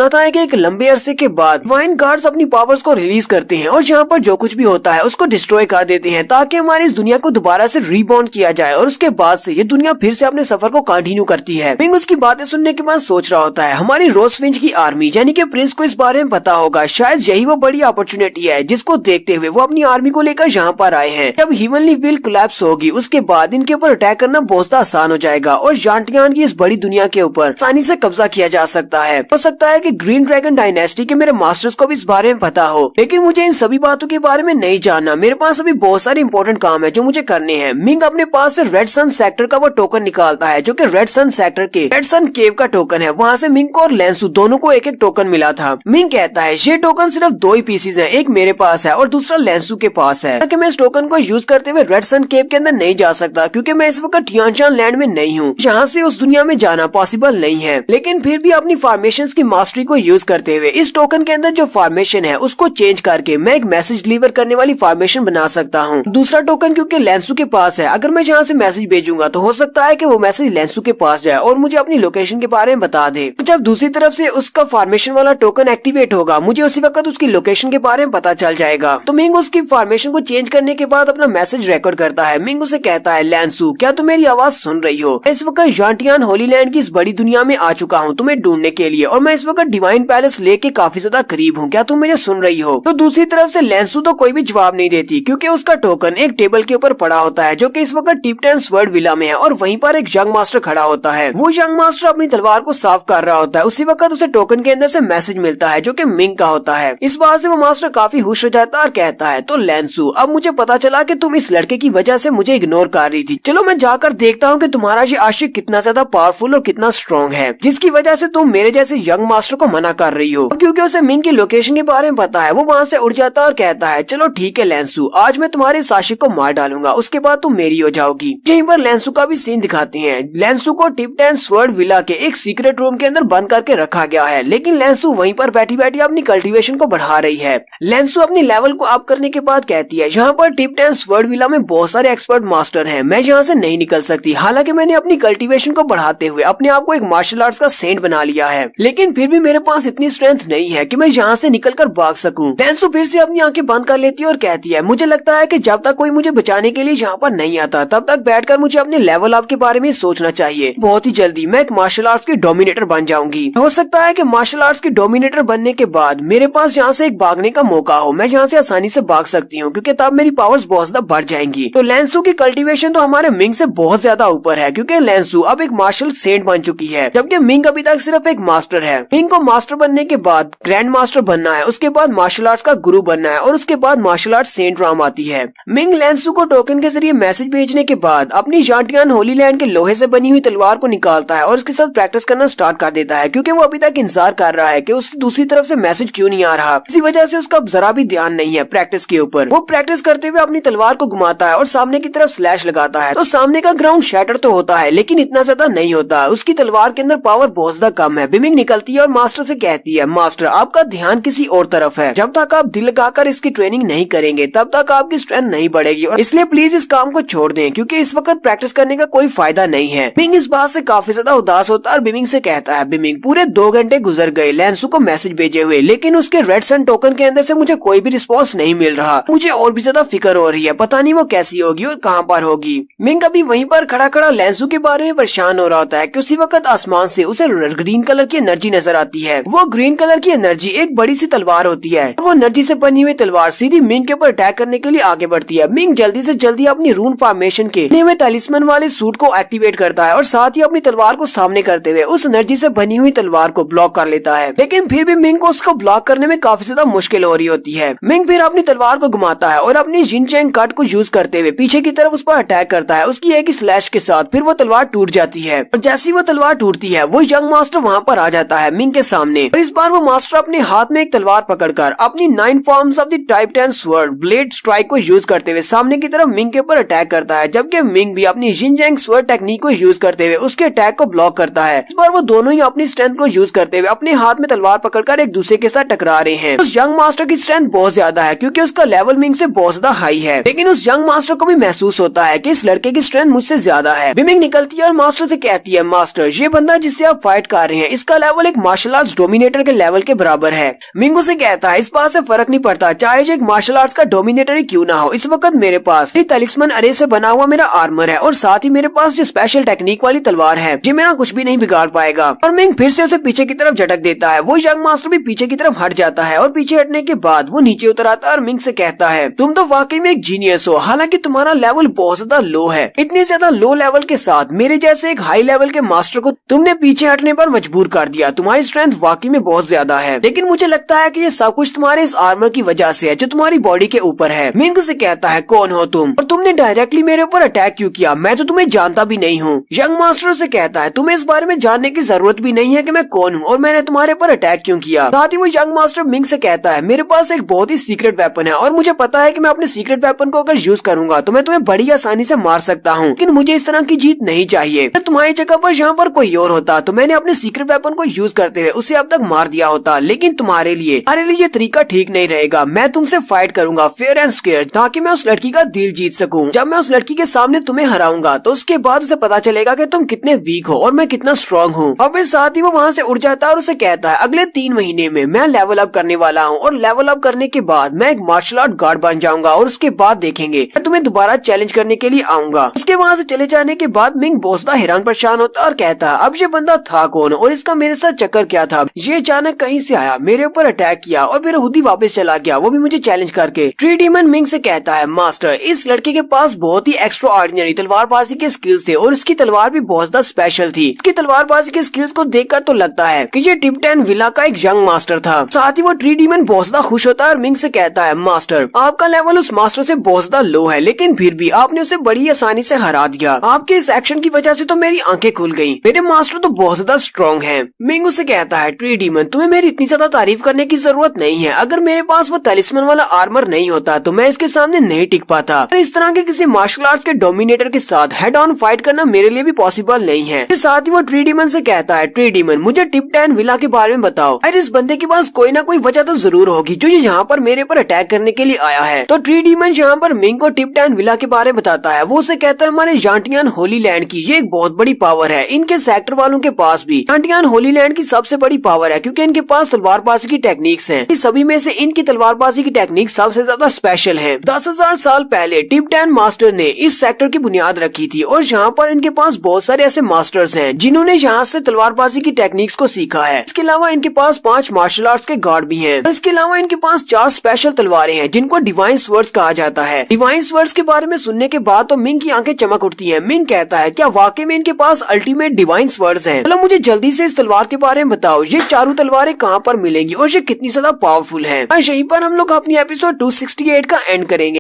था कि एक लंबे अरसे के बाद डिवाइन गार्ड्स अपनी पावर्स को रिलीज करते हैं और यहाँ पर जो कुछ भी होता है उसको डिस्ट्रॉय कर देते हैं ताकि हमारी इस दुनिया को दोबारा से रीबॉर्न किया जाए और उसके बाद से ये दुनिया फिर से अपने सफर को कंटिन्यू करती है। मिंग उसकी बातें सुनने के बाद सोच रहा होता है हमारी रोजविंच की आर्मी यानी कि प्रिंस को इस बारे में पता होगा, शायद यही वो बड़ी अपॉर्चुनिटी है जिसको देखते हुए वो अपनी आर्मी को लेकर यहाँ पर आए हैं। जब हीवनली विल कोलैप्स होगी उसके बाद इनके ऊपर अटैक करना बहुत आसान हो जाएगा और जांटियान की इस बड़ी दुनिया के ऊपर आसानी से कब्जा किया जा सकता है। हो सकता है कि ग्रीन ड्रैगन डायनेस्टी के मेरे मास्टर्स को भी इस बारे में पता हो, लेकिन मुझे इन सभी बातों के बारे में नहीं जानना। मेरे पास अभी बहुत सारे इंपॉर्टेंट काम है जो मुझे करने हैं। मिंग अपने पास से रेड सन सेक्टर का वो टोकन निकालता है जो कि रेड सन सेक्टर के रेड सन केव का टोकन है। वहाँ से मिंग को और लेंसू दोनों को एक टोकन मिला था। मिंग कहता है ये टोकन सिर्फ 2 ही पीसीज है, एक मेरे पास है और दूसरा लेंसू के पास है। ताकि मैं इस टोकन को यूज करते हुए रेड सन केव के अंदर नहीं जा सकता क्योंकि मैं इस वक्त टियानचान लैंड में नहीं हूँ, जहाँ से उस दुनिया में जाना पॉसिबल नहीं है। लेकिन फिर भी अपनी फॉर्मेशंस की मास्टरी को यूज करते हुए इस टोकन के अंदर जो फॉर्मेशन है उसको चेंज करके मैं एक मैसेज डिलीवर करने वाली फॉर्मेशन बना सकता हूँ। दूसरा टोकन क्योंकि लेंसू के पास है, अगर मैं यहाँ से मैसेज भेजूंगा तो हो सकता है कि वो मैसेज लेंसू के पास जाए और मुझे अपनी लोकेशन के बारे में बता दे। जब दूसरी तरफ से उसका फॉर्मेशन वाला टोकन एक्टिवेट होगा मुझे उसी वक्त उसकी लोकेशन के बारे में पता चल जाएगा। तो मिंग उसकी फॉर्मेशन को चेंज करने के बाद अपना मैसेज रिकॉर्ड करता है। मिंग उसे कहता है लेंसू क्या तुम मेरी आवाज सुन रही हो? इस वक्त जांटियान होली लैंड की इस बड़ी दुनिया में आ चुका हूँ तुम्हें ढूंढने के लिए और मैं इस वक्त डिवाइन पैलेस लेक के काफी ज्यादा करीब हूँ, क्या तुम मुझे सुन रही हो? तो दूसरी तरफ से लेंसू तो कोई भी जवाब नहीं देती क्योंकि उसका टोकन एक टेबल के ऊपर पड़ा होता है जो कि इस वक्त टिपटन स्वर्ड विला में है और वहीं पर एक यंग मास्टर खड़ा होता है। वो यंग मास्टर अपनी तलवार को साफ कर रहा होता है। उसी वक्त उसे टोकन के अंदर से मैसेज मिलता है जो कि मिंग का होता है। इस बात से वो मास्टर काफी खुश हो जाता है और कहता है तो लेंसू अब मुझे पता चला कि तुम इस लड़के की वजह से मुझे इग्नोर कर रही थी, चलो मैं जाकर देखता हूँ कि तुम्हारा ये आशिक कितना ज्यादा पावरफुल और कितना स्ट्रॉन्ग है जिसकी वजह से तुम मेरे जैसे यंग मास्टर को मना कर रही हो। क्योंकि उसे मिंग की लोकेशन के बारे में पता है वो वहाँ से उड़ जाता है और कहता है चलो ठीक है लेंसू, आज मैं तुम्हारे इस आशिक को मार डालूंगा, उसके बाद तुम मेरी हो जाओगी। यहीं पर लेंसू का भी सीन दिखाते हैं। लेंसू को टिपटन स्वर्ड विला के एक सीक्रेट रूम के अंदर बंद करके रखा गया है, लेकिन लेंसू वहीं पर बैठी बैठी अपनी कल्टीवेशन को बढ़ा रही है। लेंसू अपनी लेवल को अप करने के बाद कहती है यहाँ पर टिपटन स्वर्ड विला में बहुत सारे एक्सपर्ट मास्टर हैं, मैं यहाँ से नहीं निकल सकती। हालांकि मैंने अपनी कल्टीवेशन को बढ़ाते हुए अपने आप को एक मार्शल आर्ट्स का सेंट बना लिया है, लेकिन फिर भी मेरे पास इतनी स्ट्रेंथ नहीं है कि मैं यहाँ से निकल कर भाग सकूं। लेंसू फिर से अपनी आंखें बंद कर लेती है और कहती है मुझे लगता है कि जब तक कोई मुझे बचाने के लिए यहाँ पर नहीं आता तब तक बैठकर मुझे अपने लेवल अप के बारे में सोचना चाहिए। बहुत ही जल्दी मैं एक मार्शल आर्ट्स की डोमिनेटर बन जाऊंगी। हो सकता है कि मार्शल आर्ट्स की डोमिनेटर बनने के बाद मेरे पास यहाँ से एक भागने का मौका हो, मैं यहाँ से आसानी से भाग सकती हूँ क्योंकि तब मेरी पावर्स बहुत ज्यादा बढ़ जाएंगी। तो लेंसू की कल्टीवेशन तो हमारे मिंग से बहुत ज्यादा ऊपर है क्योंकि लेंसू अब एक मार्शल सेंट बन चुकी है, जबकि मिंग अभी तक सिर्फ एक मास्टर है। मिंग को मास्टर बनने के बाद ग्रैंड मास्टर बनना है, उसके बाद मार्शल आर्ट्स का गुरु बनना है और उसके बाद मार्शल आर्ट्स सेंट राम आती है। मिंग लेंसू को टोकन के जरिए मैसेज भेजने के बाद अपनी जांटियान होली लैंड के लोहे से बनी हुई तलवार को निकालता है और उसके साथ प्रैक्टिस करना स्टार्ट कर देता है क्योंकि क्योंकि वो अभी तक इंतजार कर रहा है कि उसकी दूसरी तरफ से मैसेज क्यों नहीं आ रहा। इसी वजह से उसका जरा भी ध्यान नहीं है प्रैक्टिस के ऊपर। वो प्रैक्टिस करते हुए अपनी तलवार को घुमाता है और सामने की तरफ स्लैश लगाता है। तो सामने का ग्राउंड शैटर तो होता है लेकिन इतना ज्यादा नहीं होता। उसकी तलवार के अंदर पावर बहुत ज्यादा कम है। बिमिंग निकलती है और मास्टर से कहती है, मास्टर आपका ध्यान किसी और तरफ है। जब तक आप दिल लगाकर इसकी ट्रेनिंग नहीं करेंगे तब तक आपकी स्ट्रेंथ नहीं बढ़ेगी और इसलिए प्लीज इस काम को छोड़ दें क्योंकि इस वक्त प्रैक्टिस करने का कोई फायदा नहीं है। बिमिंग इस बात से काफी ज्यादा उदास होता है और बिमिंग से कहता है, बिमिंग पूरे 2 घंटे गुजर गए लैंसू को मैसेज भेजे हुए, लेकिन उसके रेड सन टोकन के अंदर से मुझे कोई भी रिस्पॉन्स नहीं मिल रहा। मुझे और भी ज्यादा फिक्र हो रही है, पता नहीं वो कैसी होगी और कहाँ पर होगी। मिंग अभी वहीं पर खड़ा खड़ा लैंसू के बारे में परेशान हो रहा होता है कि उसी वक्त आसमान से उसे ग्रीन कलर की एनर्जी नजर आती है। वो ग्रीन कलर की एनर्जी एक बड़ी सी तलवार होती है। वो एनर्जी से बनी हुई तलवार सीधी मिंग के ऊपर अटैक करने के लिए आगे बढ़ती है। मिंग जल्दी से जल्दी अपनी रून फॉर्मेशन के बने हुए तलिस्मन वाले सूट को एक्टिवेट करता है और साथ ही अपनी तलवार को सामने करते हुए उस एनर्जी से बनी हुई तलवार को ब्लॉक कर लेता है। लेकिन फिर भी मिंग को उसको ब्लॉक करने में काफी ज्यादा मुश्किल हो रही होती है। मिंग फिर अपनी तलवार को घुमाता है और अपनी जिनचैंग कट को यूज करते हुए पीछे की तरफ उस पर अटैक करता है। उसकी एक स्लैश के साथ फिर वो तलवार टूट जाती है और जैसी वो तलवार टूटती है वो यंग मास्टर वहाँ पर आ जाता है मिंग के सामने। और इस बार वो मास्टर अपने हाथ में एक तलवार पकड़कर अपनी 9 forms of the type 10 sword blade strike को यूज करते हुए सामने की तरफ मिंग के ऊपर अटैक करता है, जबकि मिंग भी अपनी जिनचैंग स्वर्ड टेक्निक को यूज करते हुए उसके अटैक को ब्लॉक करता है। इस बार वो दोनों ही अपनी स्ट्रेंथ को यूज करते हुए अपने हाथ में तलवार पकड़कर एक दूसरे के साथ टकरा रहे हैं। उस यंग मास्टर की स्ट्रेंथ बहुत ज्यादा है क्योंकि उसका लेवल मिंग से बहुत ज्यादा हाई है, लेकिन उस यंग मास्टर को भी महसूस होता है कि इस लड़के की स्ट्रेंथ मुझसे ज्यादा है। बिमिंग निकलती है और मास्टर से कहती है, मास्टर ये बंदा जिससे आप फाइट कर रहे हैं इसका लेवल एक मार्शल आर्ट्स डोमिनेटर के लेवल के बराबर है। मिंग उसे कहता है, इस बात से फर्क नहीं पड़ता चाहे जो एक मार्शल आर्ट्स का डोमिनेटर ही क्यों ना हो, इस वक्त मेरे पास तलिस्मन अरे से बना हुआ मेरा आर्मर है और साथ ही मेरे पास जो स्पेशल टेक्निक वाली तलवार है जो मेरा कुछ भी नहीं बिगाड़ पाएगा। और मिंग फिर से उसे पीछे की तरफ झटक देता है। वो यंग मास्टर भी पीछे की तरफ हट जाता है और पीछे हटने के बाद वो नीचे उतर आता है और मिंग से कहता है, तुम तो वाकई में एक जीनियस हो, हालांकि तुम्हारा लेवल बहुत ज्यादा लो है। इतने ज्यादा लो लेवल के साथ मेरे जैसे एक हाई लेवल के मास्टर को तुमने पीछे हटने पर मजबूर कर दिया। तुम्हारी स्ट्रेंथ वाकई में बहुत ज्यादा है, लेकिन मुझे लगता है कि ये सब कुछ तुम्हारे इस आर्मर की वजह से है जो तुम्हारी बॉडी के ऊपर है। मिंग से कहता है, कौन हो तुम और तुमने डायरेक्टली मेरे ऊपर अटैक क्यों किया? मैं तो तुम्हें जानता भी नहीं हूँ। यंग मास्टर से कहता है, तुम्हें इस बारे में जानने की जरूरत भी नहीं है कि मैं कौन हूँ और मैंने तुम्हारे ऊपर अटैक क्यों किया। साथ ही वो यंग मास्टर मिंग से कहता है, मेरे पास एक बहुत ही सीक्रेट वेपन है और मुझे पता है कि मैं अपने सीक्रेट वेपन को अगर यूज करूंगा तो मैं तुम्हें बड़ी आसानी से मार सकता हूँ, लेकिन मुझे इस तरह की जीत नहीं चाहिए। तुम्हारी जगह पर यहाँ पर कोई और होता तो मैंने अपने सीक्रेट वेपन को यूज करते हुए उसे अब तक मार दिया होता, लेकिन तुम्हारे लिए ये तरीका ठीक नहीं रहेगा। मैं तुमसे फाइट करूंगा फेयर एंड स्क्वेयर ताकि मैं उस लड़की का दिल जीत सकूं। जब मैं उस लड़की के सामने तुम्हें हराऊंगा तो उसके बाद उसे पता चलेगा कि तुम कितने वीक हो और मैं कितना स्ट्रांग हूँ। और फिर साथ ही वो वहाँ से उड़ जाता है और उसे कहता है, अगले 3 महीने में मैं लेवल अप करने वाला हूँ और लेवल अप करने के बाद मैं एक मार्शल आर्ट गार्ड बन जाऊंगा और उसके बाद देखेंगे मैं तुम्हें दोबारा चैलेंज करने के लिए आऊंगा। उसके वहाँ से चले जाने के बाद मिंग बहुत ज्यादा हैरान परेशान होता है और कहता है, अब ये बंदा था कौन और इसका मेरे साथ चक्कर क्या था? ये अचानक कहीं से आया, मेरे ऊपर अटैक किया और फिर खुद ही वापस चला गया, वो भी मुझे चैलेंज करके। ट्री डीमन मिंग से कहता है, मास्टर इस लड़के के पास बहुत ही एक्स्ट्रा ऑर्डिनरी तलवारबाजी के स्किल्स थे और इसकी तलवार भी बहुत ज्यादा स्पेशल थी। इसकी तलवारबाजी के स्किल्स को देखकर तो लगता है कि ये टिप 10 विला का एक यंग मास्टर था। साथ ही वो ट्री डीमन बहुत ज्यादा खुश होता है और मिंग से कहता है, मास्टर आपका लेवल उस मास्टर से बहुत ज्यादा लो है, लेकिन फिर भी आपने उसे बड़ी आसानी से हरा दिया। आपके इस एक्शन की वजह से तो मेरी आंखें खुल गयी। मेरे मास्टर तो बहुत ज्यादा स्ट्रॉन्ग है। मिंग उसे कहता है, ट्री डीमन तुम्हें मेरी इतनी ज्यादा तारीफ करने की जरूरत नहीं है। अगर मेरे पास वो तलिस्मन वाला आर्मर नहीं होता तो मैं इसके सामने नहीं टिक पाता। इस तरह के किसी मार्शल आर्ट्स के डोमिनेटर के साथ हेड ऑन फाइट करना मेरे लिए भी पॉसिबल नहीं है। साथ ही वो ट्री डीमन से कहता है, ट्री डीमन मुझे टिप 10 विला के बारे में बताओ। अरे इस बंदे के पास कोई ना कोई वजह तो जरूर होगी जो यहाँ पर मेरे पर अटैक करने के लिए आया है। तो ट्री डीमन यहाँ पर मिंग को टिप 10 विला के बारे में बताता है। वो उसे कहता है, हमारे जांटियान होली लैंड की ये एक बहुत बड़ी पावर है। इनके सेक्टर वालों के पास भी जांटियान होली लैंड की सबसे बड़ी पावर है क्योंकि इनके पास तलवारबाजी की टेक्निक्स हैं। इस सभी में से इनकी तलवारबाजी की टेक्निक सबसे ज्यादा स्पेशल है। 10,000 साल पहले टिप 10 मास्टर ने इस सेक्टर की बुनियाद रखी थी और यहाँ पर इनके पास बहुत सारे ऐसे मास्टर्स हैं जिन्होंने यहाँ से तलवारबाजी की टेक्निक्स को सीखा है। इसके अलावा इनके पास 5 मार्शल आर्ट्स के गार्ड भी हैं। और इसके अलावा इनके पास 4 स्पेशल तलवारें हैं जिनको डिवाइन स्वर्ड्स कहा जाता है। डिवाइन स्वर्ड्स के बारे में सुनने के बाद तो मिंग की आंखें चमक उठती हैं। मिंग कहता है, क्या वाकई में इनके पास अल्टीमेट डिवाइन स्वर्ड्स हैं? चलो मुझे जल्दी से इस तलवार के बारे में बताओ, ये चारों तलवारें कहाँ पर मिलेंगी और ये कितनी ज्यादा पावरफुल है। यहीं पर हम लोग अपनी एपिसोड 268 का एंड करेंगे।